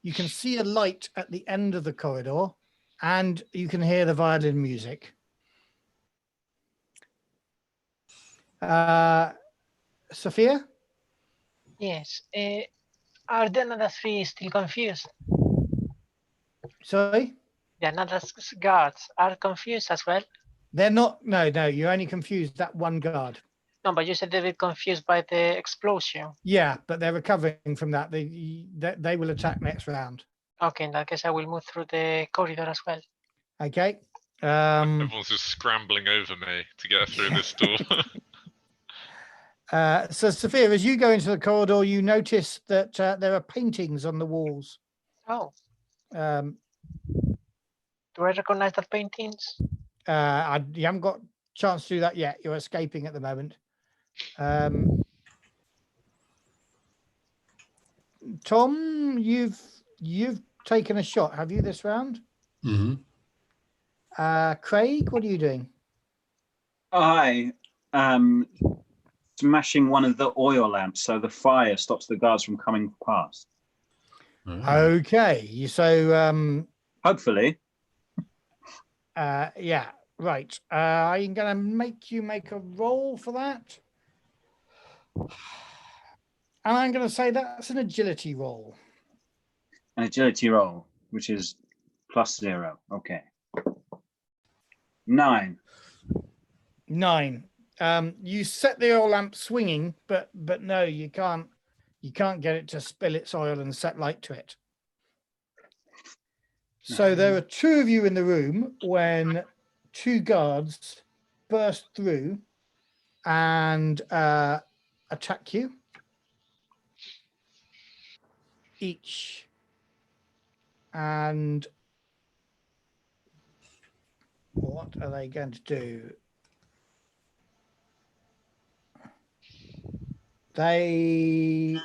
You can see a light at the end of the corridor and you can hear the violin music. Sophia? Yes. Are the another 3 still confused? Sorry? The another guards are confused as well? They're not. No, you only confused that one guard. No, but you said they were confused by the explosion. Yeah, but they're recovering from that. They will attack next round. Okay, in that case, I will move through the corridor as well. Okay. Everyone's just scrambling over me to get through this door. So, Sophia, as you go into the corridor, you notice that there are paintings on the walls. Oh, Um, do I recognize the paintings? you haven't got a chance to do that yet. You're escaping at the moment. Tom, you've taken a shot, have you, this round? Mm-hmm. Craig, what are you doing? I am smashing one of the oil lamps so the fire stops the guards from coming past. Okay, so Hopefully. yeah, right. I'm gonna make you make a roll for that, and I'm gonna say that's an agility roll. An agility roll, which is +0. Okay. 9. 9. You set the oil lamp swinging, but no, you can't get it to spill its oil and set light to it. So there are 2 of you in the room when 2 guards burst through and attack you. Each. And what are they going to do? They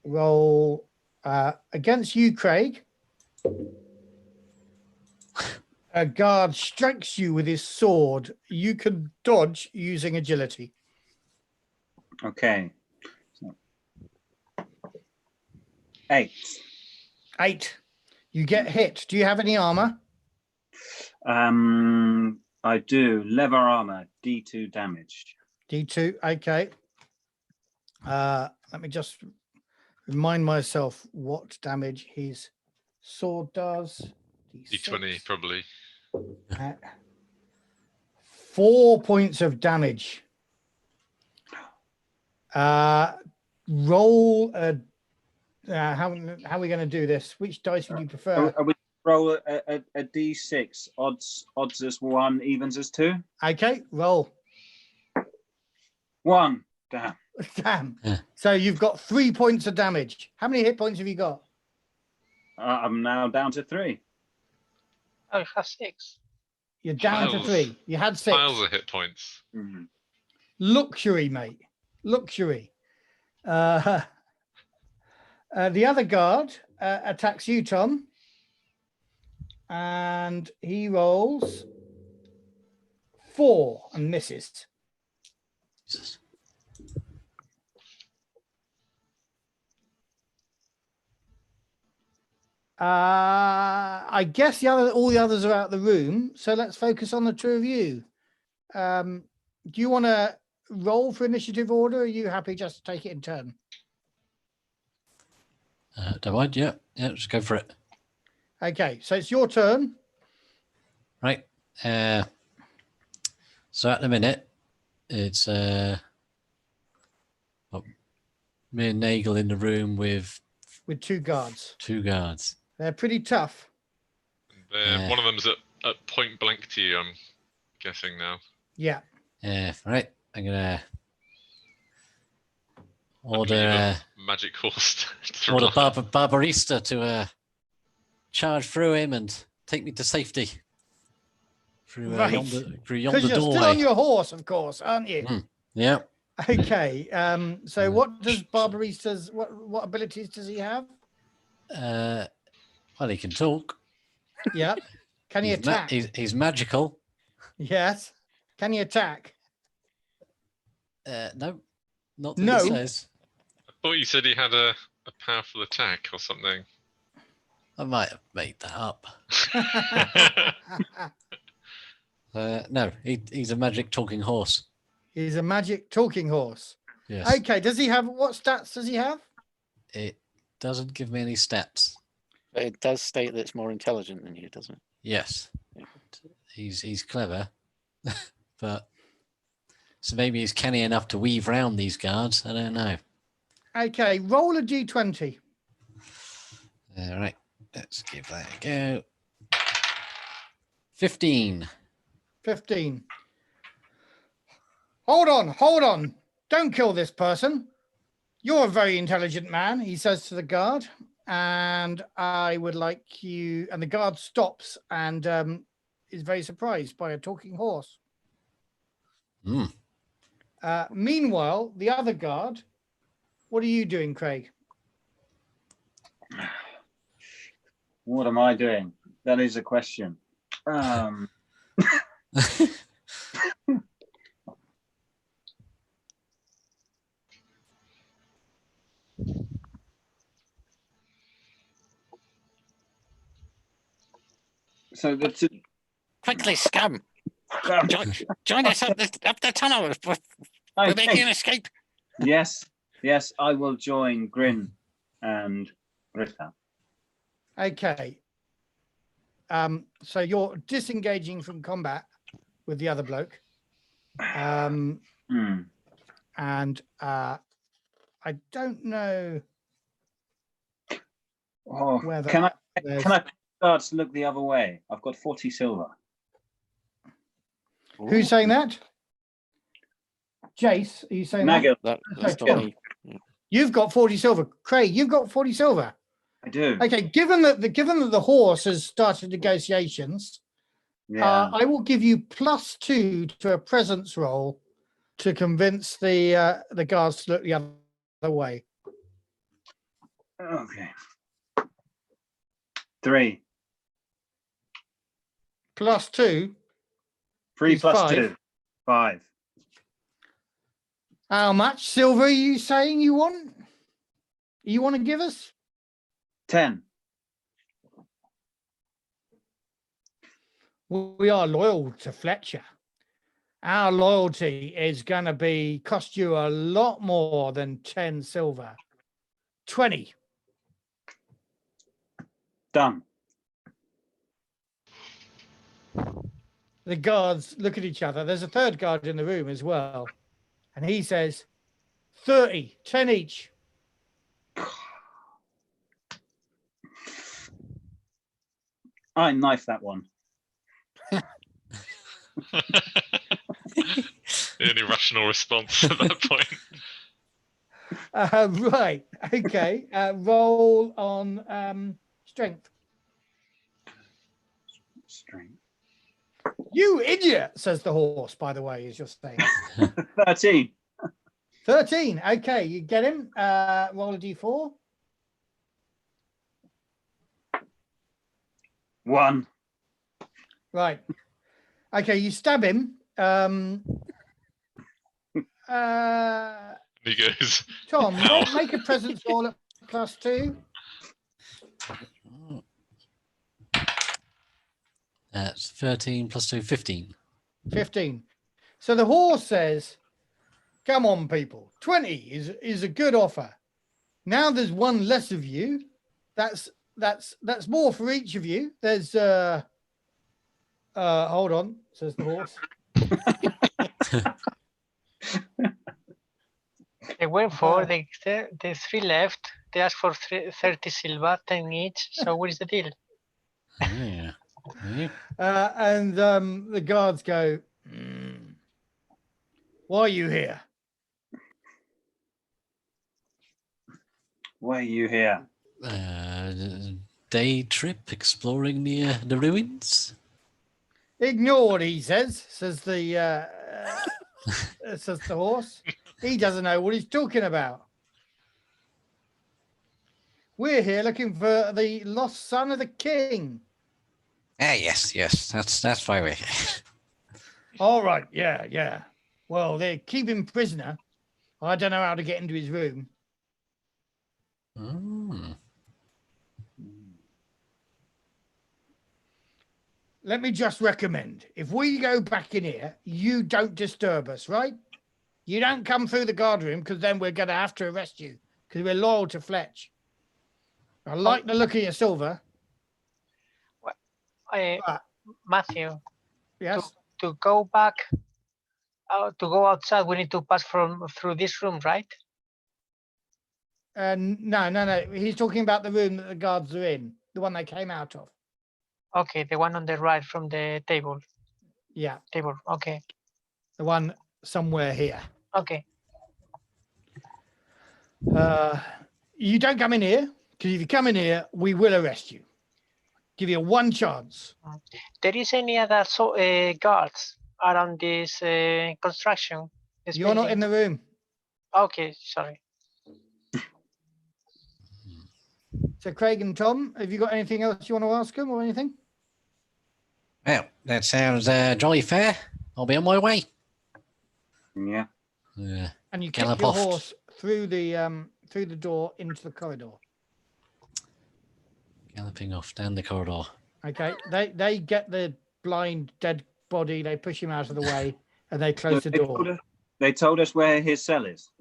roll against you, Craig. A guard strikes you with his sword. You can dodge using agility. Okay. So, 8. 8. You get hit. Do you have any armor? I do. Leather armor, D2 damage. D2. Okay. Let me just remind myself what damage his sword does. D20 probably. 4 points of damage. Roll a. How are we going to do this? Which dice would you prefer? Are we roll a d6? Odds as 1, evens as 2. Okay, roll. 1. Damn. Damn. Yeah. So you've got 3 points of damage. How many hit points have you got? I'm now down to 3. Oh, you have 6. You're down to Piles. 3. You had 6. Piles of hit points. Mhm. Luxury, mate. Luxury. The other guard attacks you, Tom. And he rolls 4 and misses. Jesus. I guess all the others are out of the room. So let's focus on the two of you. Do you want to roll for initiative order? Or are you happy just to take it in turn? Don't mind. Yeah, just go for it. Okay, so it's your turn. Right. So at the minute, it's me and Nagel in the room with 2 guards. 2 guards. They're pretty tough. One of them's at point blank to you, I'm guessing now. Yeah. Right. I'm gonna I believe order a magic horse. to order rely on. Barbarista to charge through him and take me to safety through Right. yonder Because you're doorway. still on your horse, of course, aren't you? Mm. Yeah. Okay. So what does Barbarista's what abilities does he have? Well, he can talk. Yeah. Can he attack? He's magical. Yes. Can he attack? No, not that No. it says. I thought you said he had a powerful attack or something. I might have made that up. No, he's a magic talking horse. He's a magic talking horse. Yes. Okay. Does he have what stats does he have? It doesn't give me any stats. But it does state that it's more intelligent than you, doesn't it? Yes. He's clever, but so maybe he's canny enough to weave round these guards. I don't know. Okay. Roll a d20. All right, let's give that a go. 15. 15. Hold on. Don't kill this person. You're a very intelligent man, he says to the guard. And I would like you, and the guard stops and is very surprised by a talking horse. Mm. Meanwhile, the other guard, what are you doing, Craig? What am I doing? That is a question. So that's it. Quickly, scum! Join us up the tunnel. We're making an escape. Yes, I will join Grin and Rita. Okay. So you're disengaging from combat with the other bloke. And I don't know. Oh, whether can I there's- start to look the other way? I've got 40 silver. Who's saying that? Jace, are you saying that? Nagel, That's Okay. not me. You've got 40 silver. Craig, you've got 40 silver. I do. Okay, given that the horse has started negotiations, Yeah. I will give you +2 to a presence roll to convince the guards to look the other way. Okay. 3. +2. 3 Is plus 5. 2. 5. How much silver are you saying you want? You want to give us? 10. We are loyal to Fletcher. Our loyalty is going to cost you a lot more than 10 silver. 20. Done. The guards look at each other. There's a third guard in the room as well. And he says, 30, 10 each. I knife that one. The only rational response at that point. Right. Okay. Roll on strength. Strength. You idiot, says the horse, by the way, as you're saying. 13. 13. Okay, you get him. Roll a d4. 1. Right. Okay, you stab him. He goes, Tom, Ow. make a presence roll at +2. That's 13 plus 2, 15. 15. So the horse says, come on, people. 20 is a good offer. Now there's one less of you. That's more for each of you. There's hold on, says the horse. They went for the 3 left. They asked for 30 silver, 10 each. So what is the deal? Yeah. Yeah. And the guards go, why are you here? Why are you here? Day trip exploring the ruins. Ignore what he says the says the horse. He doesn't know what he's talking about. We're here looking for the lost son of the king. Ah, yes. That's why we're here. All right, yeah. Well, they keep him prisoner. I don't know how to get into his room. Mm. Let me just recommend, if we go back in here, you don't disturb us, right? You don't come through the guard room, because then we're going to have to arrest you, because we're loyal to Fletch. I like the look of your silver. Matthew, Yes. to go back, to go outside, we need to pass through this room, right? No. He's talking about the room that the guards are in, the one they came out of. Okay, the one on the right from the table. Yeah, Table. Okay. the one somewhere here. Okay. You don't come in here, because if you come in here, we will arrest you. Give you one chance. There is any other guards around this construction? This You're not building? in the room. Okay, sorry. So Craig and Tom, have you got anything else you want to ask them or anything? Well, that sounds jolly fair. I'll be on my way. Yeah. Yeah. And you kick Gallop your off. horse through the door into the corridor. Galloping off down the corridor. Okay, they get the blind dead body, they push him out of the way, and they close the door. They told us where his cell is.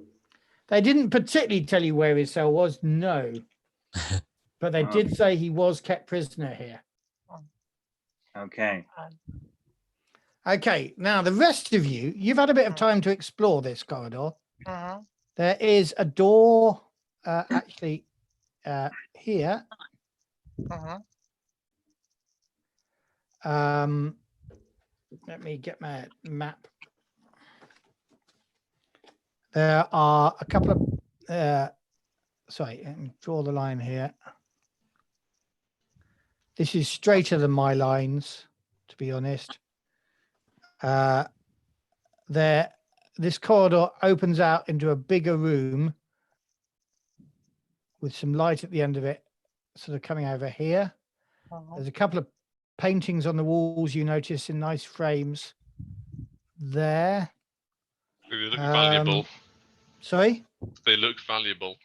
They didn't particularly tell you where his cell was, no. But they did say he was kept prisoner here. Okay. Okay, now the rest of you, you've had a bit of time to explore this corridor. There is a door actually here. Let me get my map. There are a couple of sorry, let me draw the line here. This is straighter than my lines, to be honest. This corridor opens out into a bigger room with some light at the end of it, sort of coming over here. There's a couple of paintings on the walls you notice in nice frames there. They look valuable. Sorry? They look valuable.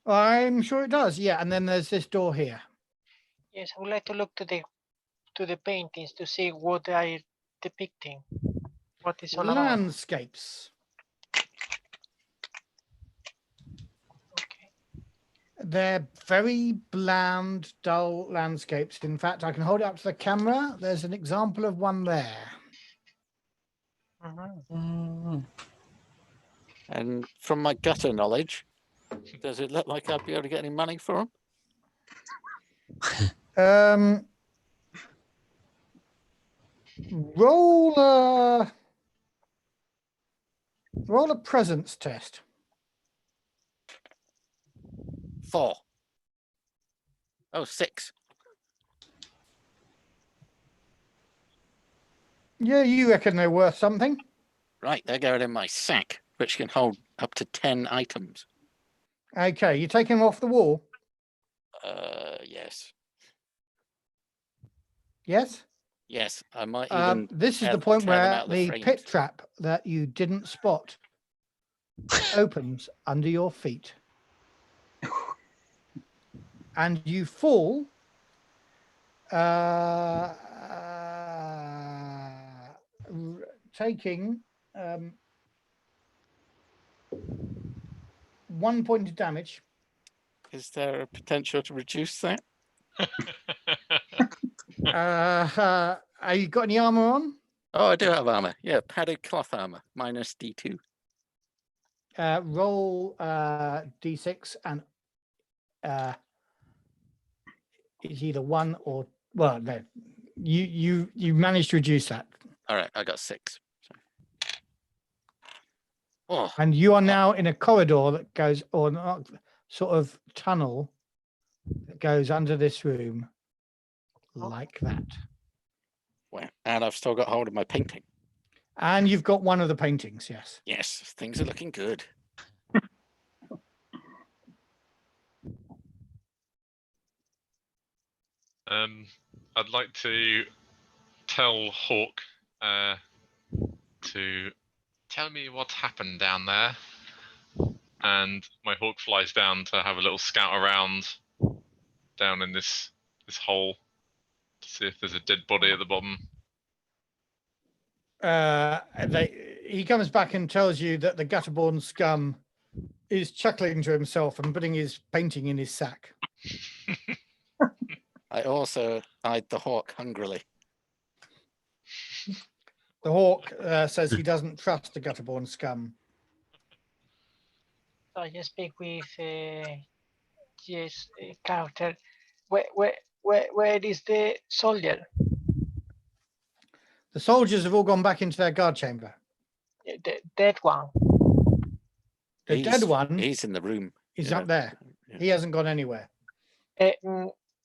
I'm sure it does, yeah. And then there's this door here. Yes, I would like to look to the paintings to see what they are depicting. What is all about? landscapes. Okay. They're very bland, dull landscapes. In fact, I can hold it up to the camera. There's an example of one there. Mhm. And from my gutter knowledge, does it look like I'd be able to get any money for them? Roll a presence test. 4. Oh, 6. Yeah, you reckon they're worth something? Right, they're going in my sack, which can hold up to 10 items. Okay, you taking them off the wall? Yes. Yes. Yes, I might even. This is the tear point them where out of the frames. pit trap that you didn't spot opens under your feet. And you fall taking 1 point of damage. Is there a potential to reduce that? Are you got any armor on? Oh, I do have armor. Yeah, padded cloth armor, minus D2. Roll d6 and it's either 1 or no. You managed to reduce that. All right, I got 6. Oh, And you are now in a corridor that goes, or not, sort of tunnel that goes under this room, like that. well, and I've still got hold of my painting. And you've got one of the paintings, yes. Yes, things are looking good. I'd like to tell Hawk to tell me what happened down there. And my Hawk flies down to have a little scout around down in this hole to see if there's a dead body at the bottom. He comes back and tells you that the gutterborn scum is chuckling to himself and putting his painting in his sack. I also eyed the hawk hungrily. The Hawk says he doesn't trust the gutterborn scum. So I just speak with yes character. Where is the soldier? The soldiers have all gone back into their guard chamber. The dead one. The dead one He's in the room. is yeah. up there. Yeah. He hasn't gone anywhere.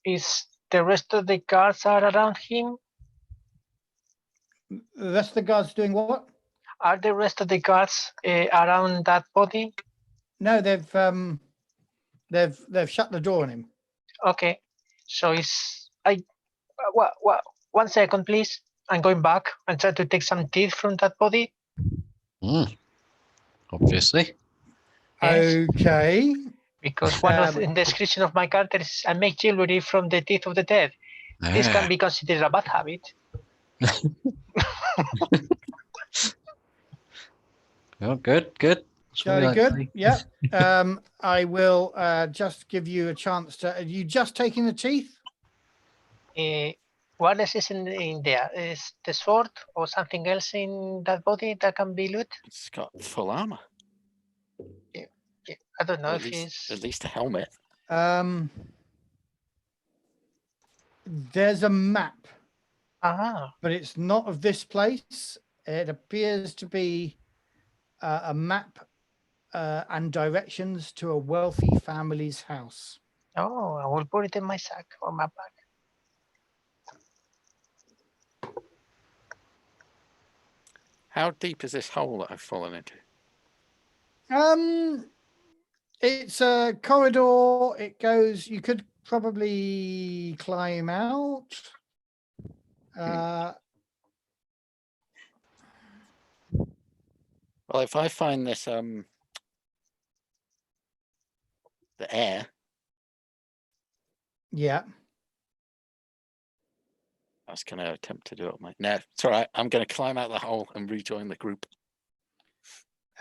Is the rest of the guards are around him? The rest of the guards doing what? Are the rest of the guards around that body? No, they've shut the door on him. Okay, so it's what 1 second, please. I'm going back and try to take some teeth from that body. Obviously. Yes. Okay. Because one of the description of my character is I make jewelry from the teeth of the dead. This can be considered a bad habit. Oh, good. That's what we Very like to good. see. Yeah. I will just give you a chance to. Are you just taking the teeth? What else is in there? Is the sword or something else in that body that can be loot? It's got full armor. Yeah, I don't know Or if it's at least a helmet. There's a map, but it's not of this place. It appears to be a map and directions to a wealthy family's house. Oh, I will put it in my sack or my bag. How deep is this hole that I've fallen into? It's a corridor. It goes. You could probably climb out. Well, if I find this, the air, Yeah. was going to attempt to do it. No, it's all right. I'm going to climb out the hole and rejoin the group.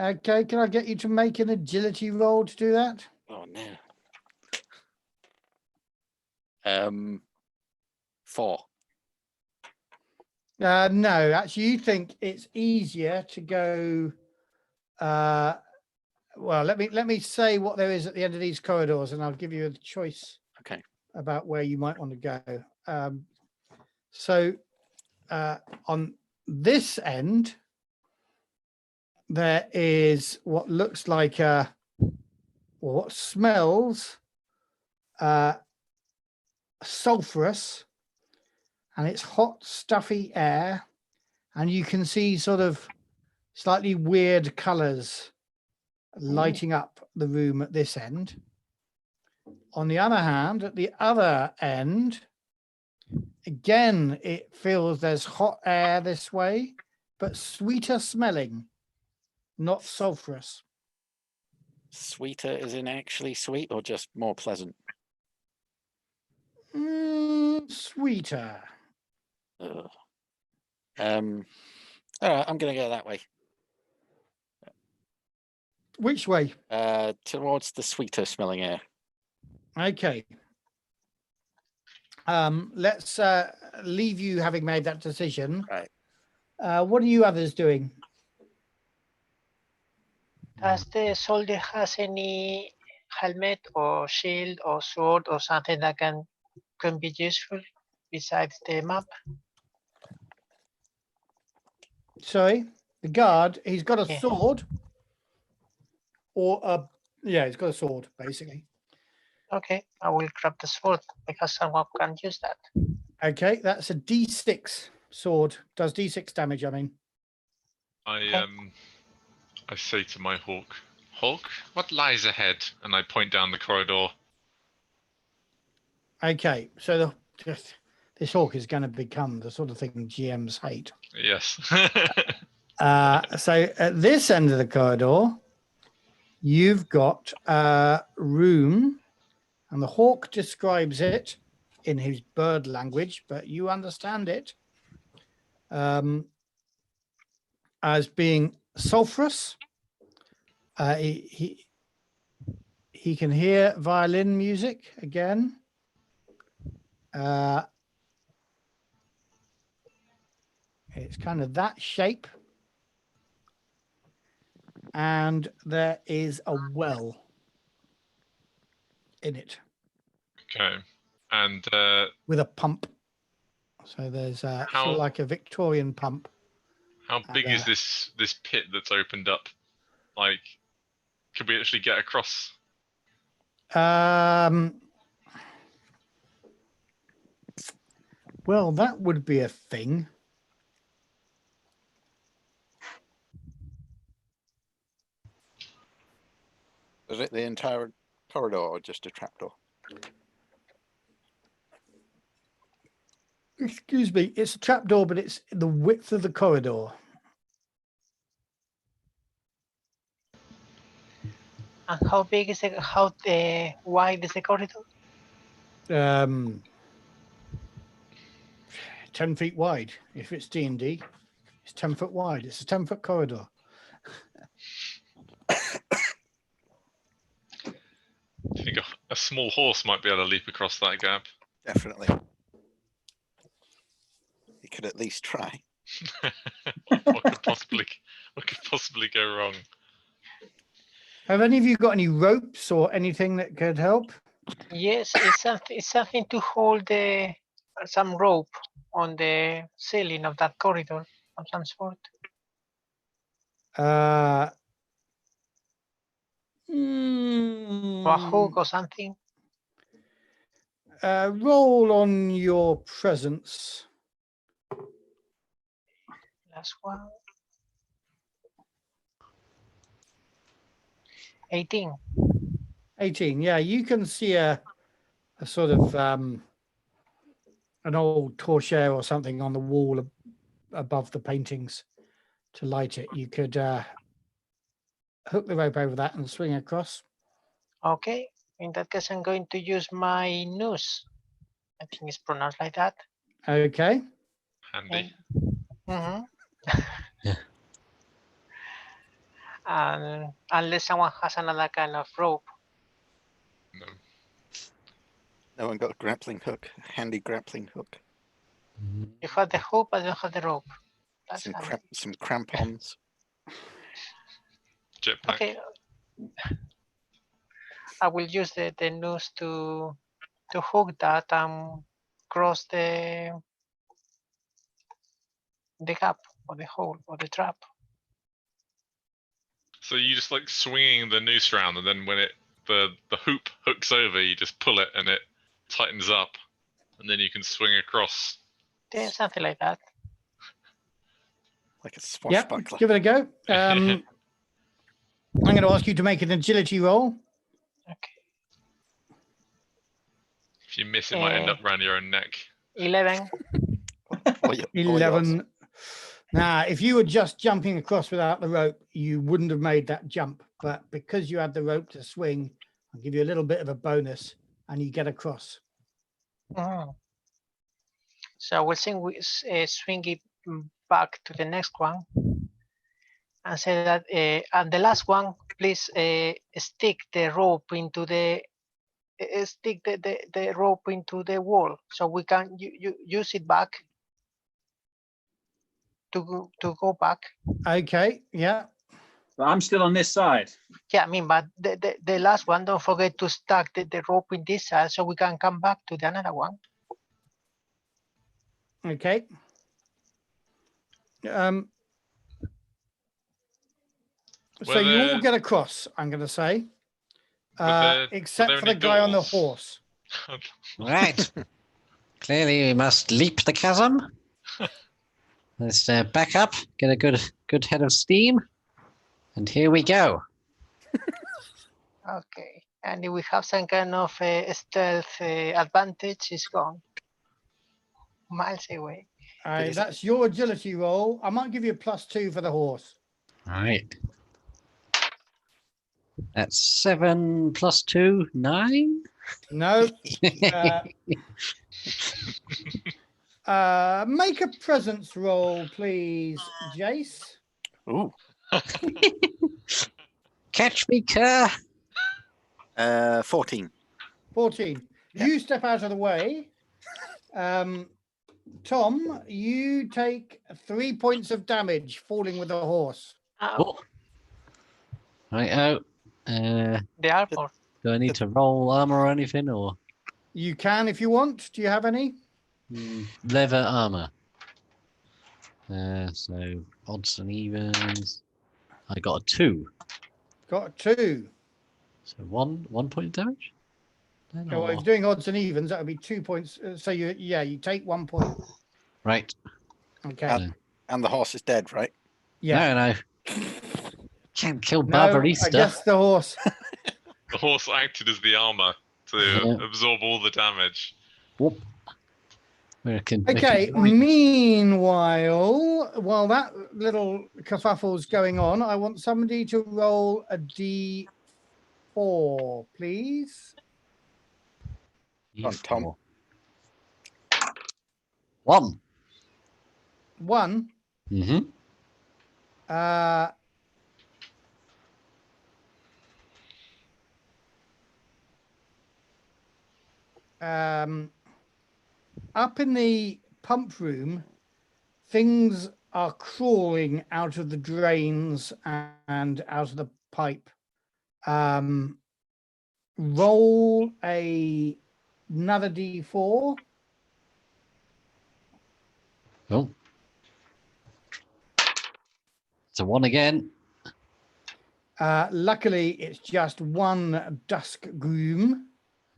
Okay, can I get you to make an agility roll to do that? Oh no. 4. No, actually, you think it's easier to go. Well, let me say what there is at the end of these corridors, and I'll give you a choice. Okay. About where you might want to go. So on this end, there is what looks like or what smells sulfurous, and it's hot, stuffy air, and you can see sort of slightly weird colors lighting up the room at this end. On the other hand, at the other end, again, it feels there's hot air this way, but sweeter smelling, not sulfurous. Sweeter is in actually sweet or just more pleasant? Sweeter. Ugh. All right, I'm going to go that way. Which way? Towards the sweeter smelling air. Okay. Let's leave you having made that decision. Right. What are you others doing? Does the soldier has any helmet or shield or sword or something that can be useful besides the map? Sorry, the guard, he's got a Yeah. sword. Or yeah, he's got a sword, basically. Okay, I will grab the sword because someone can use that. Okay, that's a D6 sword. Does D6 damage, I mean. I say to my hawk, Hawk, what lies ahead? And I point down the corridor. Okay, so this hawk is going to become the sort of thing GMs hate. Yes. So at this end of the corridor, you've got a room, and the hawk describes it in his bird language, but you understand it as being sulfurous. He can hear violin music again. It's kind of that shape. And there is a well in it. Okay. And with a pump. So there's sort of like a Victorian pump. How big is this pit that's opened up? Like, could we actually get across? Well, that would be a thing. Is it the entire corridor or just a trapdoor? Excuse me, it's a trapdoor, but it's the width of the corridor. And how big is it? How wide is the corridor? 10 feet wide. If it's D&D, it's 10 foot wide. It's a 10-foot corridor. I think a small horse might be able to leap across that gap. Definitely. You could at least try. What could possibly go wrong? Have any of you got any ropes or anything that could help? Yes, it's something to hold some rope on the ceiling of that corridor of some sort. Or a hook or something. Roll on your presence. Last one. 18. 18. Yeah, you can see a sort of an old torchère or something on the wall above the paintings to light it. You could hook the rope over that and swing across. Okay. In that case, I'm going to use my noose. I think it's pronounced like that. Okay. Handy. Mhm. Yeah. And unless someone has another kind of rope. No. No one got a grappling hook, handy grappling hook, You have the hook, but you don't have the rope. That's some handy. some crampons. Jetpack. Okay. I will use the noose to hook that and cross the gap or the hole or the trap. So you just like swinging the noose around, and then when the hoop hooks over, you just pull it and it tightens up, and then you can swing across. Yeah, something like that. Like a Yep, swashbuckler. give it a go. I'm going to ask you to make an agility roll. Okay. If you miss, it might end up around your own neck. 11. Or yours. 11. Now, if you were just jumping across without the rope, you wouldn't have made that jump. But because you had the rope to swing, I'll give you a little bit of a bonus and you get across. Mhm. So we'll swing it back to the next one and say that, and the last one, please stick the rope into the rope into the wall so we can use it back to go back. Okay, yeah. But I'm still on this side. Yeah, I mean, but the last one, don't forget to stack the rope in this side so we can come back to the another one. Okay. So you all get across, I'm going to say, except for the guy on the doors? horse. Right. Clearly, we must leap the chasm. Let's back up, get a good head of steam, and here we go. Okay, and if we have some kind of stealth advantage, it's gone. Miles away. All right, that's your agility roll. I might give you a +2 for the horse. All right. That's 7 + 2, 9. No. Make a presence roll, please, Jace. Ooh. Catch me, Kerr. 14. 14. Yeah. You step out of the way. Tom, you take 3 points of damage falling with the horse. Oh. Right. The armor. Do I need to roll armor or anything, or You can if you want. Do you have any? leather armor? So odds and evens. I got a 2. Got a 2. So one point of damage. Then, Oh, if you're doing odds and evens, that would be 2 points. So you take 1 point. Right. Okay. And the horse is dead, right? Yeah. No. Can't kill No, Barbarista. I guess the horse. The horse acted as the armor to absorb all the damage. Whoop. Okay, meanwhile, while that little kerfuffle's going on, I want somebody to roll a D4, please. On Tom. 1. 1. Mm-hmm. Up in the pump room, things are crawling out of the drains and out of the pipe. Roll another D4. Oh. It's a 1 again. Luckily, it's just one dusk groom.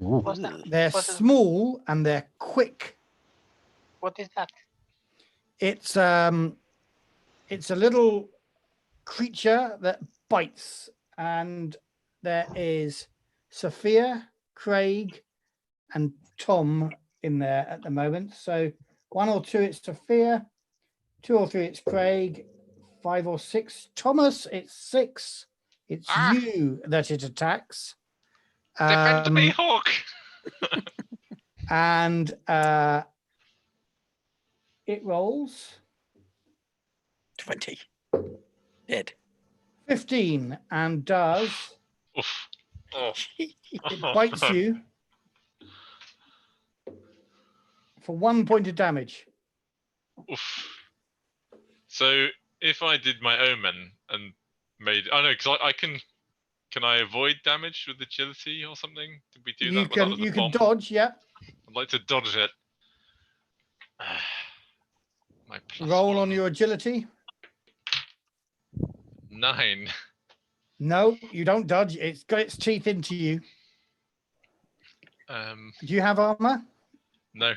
Ooh. What's that? They're small and they're quick. What is that? It's a little creature that bites, and there is Sophia, Craig, and Tom in there at the moment. So 1 or 2, it's Sophia. 2 or 3, it's Craig. 5 or 6, Thomas. It's 6. It's you that it attacks. Defend me, Hawk! And it rolls 20. Dead. 15 and does Oof. Oh. it bites you for 1 point of damage. Oof. So if I did my omen and made, oh no, because I can I avoid damage with agility or something? Did we do You that? When that can was a you can bomb? dodge, yeah. I'd like to dodge it. My Roll on +1. your agility. 9. No, you don't dodge. It's got its teeth into you. Do you have armor? No.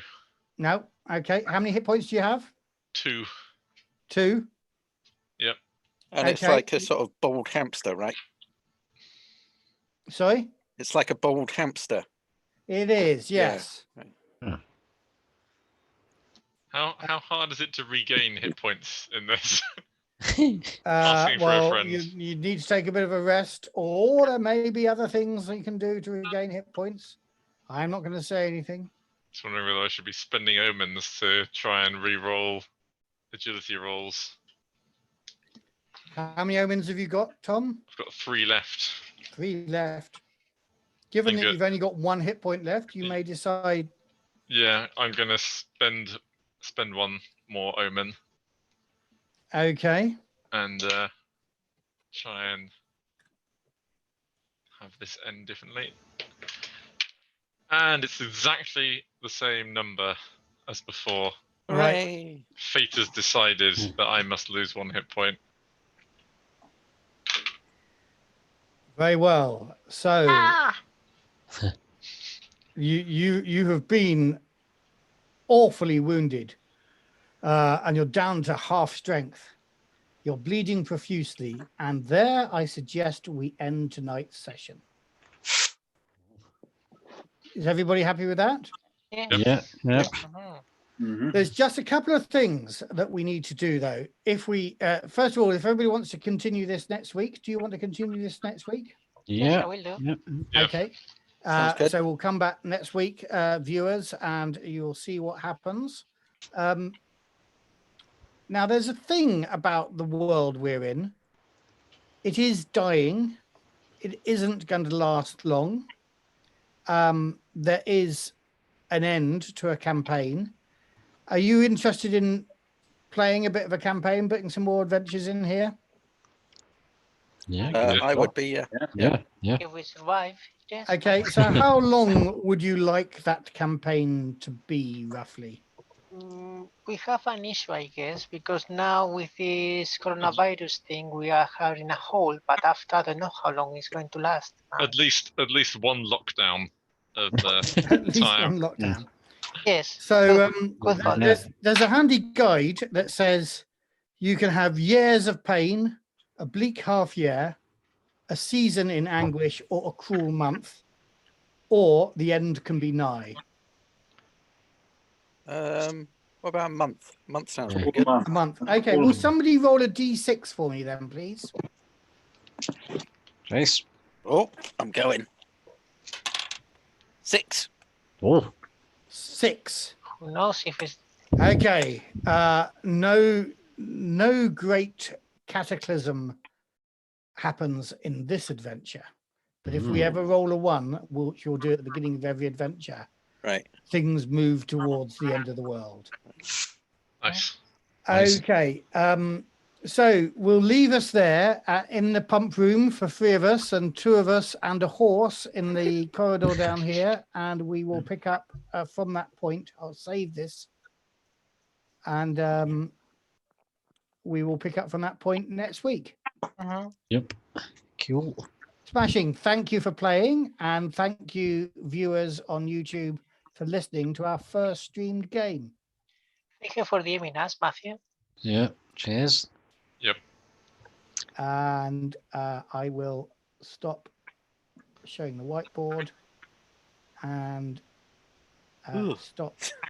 No. Okay. How many hit points do you have? 2. 2. Yep. And it's Okay. like a sort of bald hamster, right? Sorry? It's like a bald hamster. It is, Yeah. yes. How hard is it to regain hit points in this? Asking for a Well, friend. you need to take a bit of a rest, or there may be other things that you can do to regain hit points. I'm not going to say anything. Just wondering whether I should be spending omens to try and re-roll agility rolls. How many omens have you got, Tom? I've got 3 left. 3 left. Given that you've only got 1 hit point left, you may decide. Yeah, I'm gonna spend 1 more omen Okay. and try and have this end differently. And it's exactly the same number as before. Right. Hooray. Fate has decided that I must lose 1 hit point. Very well. So you have been awfully wounded, and you're down to half strength. You're bleeding profusely, and there I suggest we end tonight's session. Is everybody happy with that? Yeah. There's just a couple of things that we need to do, though. If we, first of all, if everybody wants to continue this next week, do you want to continue this next week? Yes, I will do. Yeah. Okay. Sounds good. So we'll come back next week, viewers, and you'll see what happens. Now, there's a thing about the world we're in. It is dying. It isn't going to last long. There is an end to a campaign. Are you interested in playing a bit of a campaign, putting some more adventures in here? Yeah. I would be, Yeah. If we survive, yes. Okay, so how long would you like that campaign to be, roughly? We have an issue, I guess, because now with this coronavirus thing, we are having a hole. But after, I don't know how long it's going to last. At least 1 lockdown of At least time. one lockdown. Yes. So good thought. there's a handy guide that says you can have years of pain, a bleak half year, a season in anguish, or a cruel month, or the end can be nigh. What about a month? A month sounds Yeah. pretty good. A month. Okay, will somebody roll a d6 for me then, please? Trace. Oh, I'm going. 6. Oh. 6. Who knows if it's Okay. No great cataclysm happens in this adventure. But if we ever roll a 1, which we'll do at the beginning of every adventure, Right. things move towards the end of the world. Nice. Nice. Okay. So we'll leave us there in the pump room for 3 of us and 2 of us and a horse in the corridor down here. And we will pick up from that point. I'll save this. And we will pick up from that point next week. Yep. Cool. Smashing. Thank you for playing. And thank you, viewers on YouTube, for listening to our first streamed game. Thank you for DMing us, Matthew. Yeah. Cheers. Yep. And I will stop showing the whiteboard and stop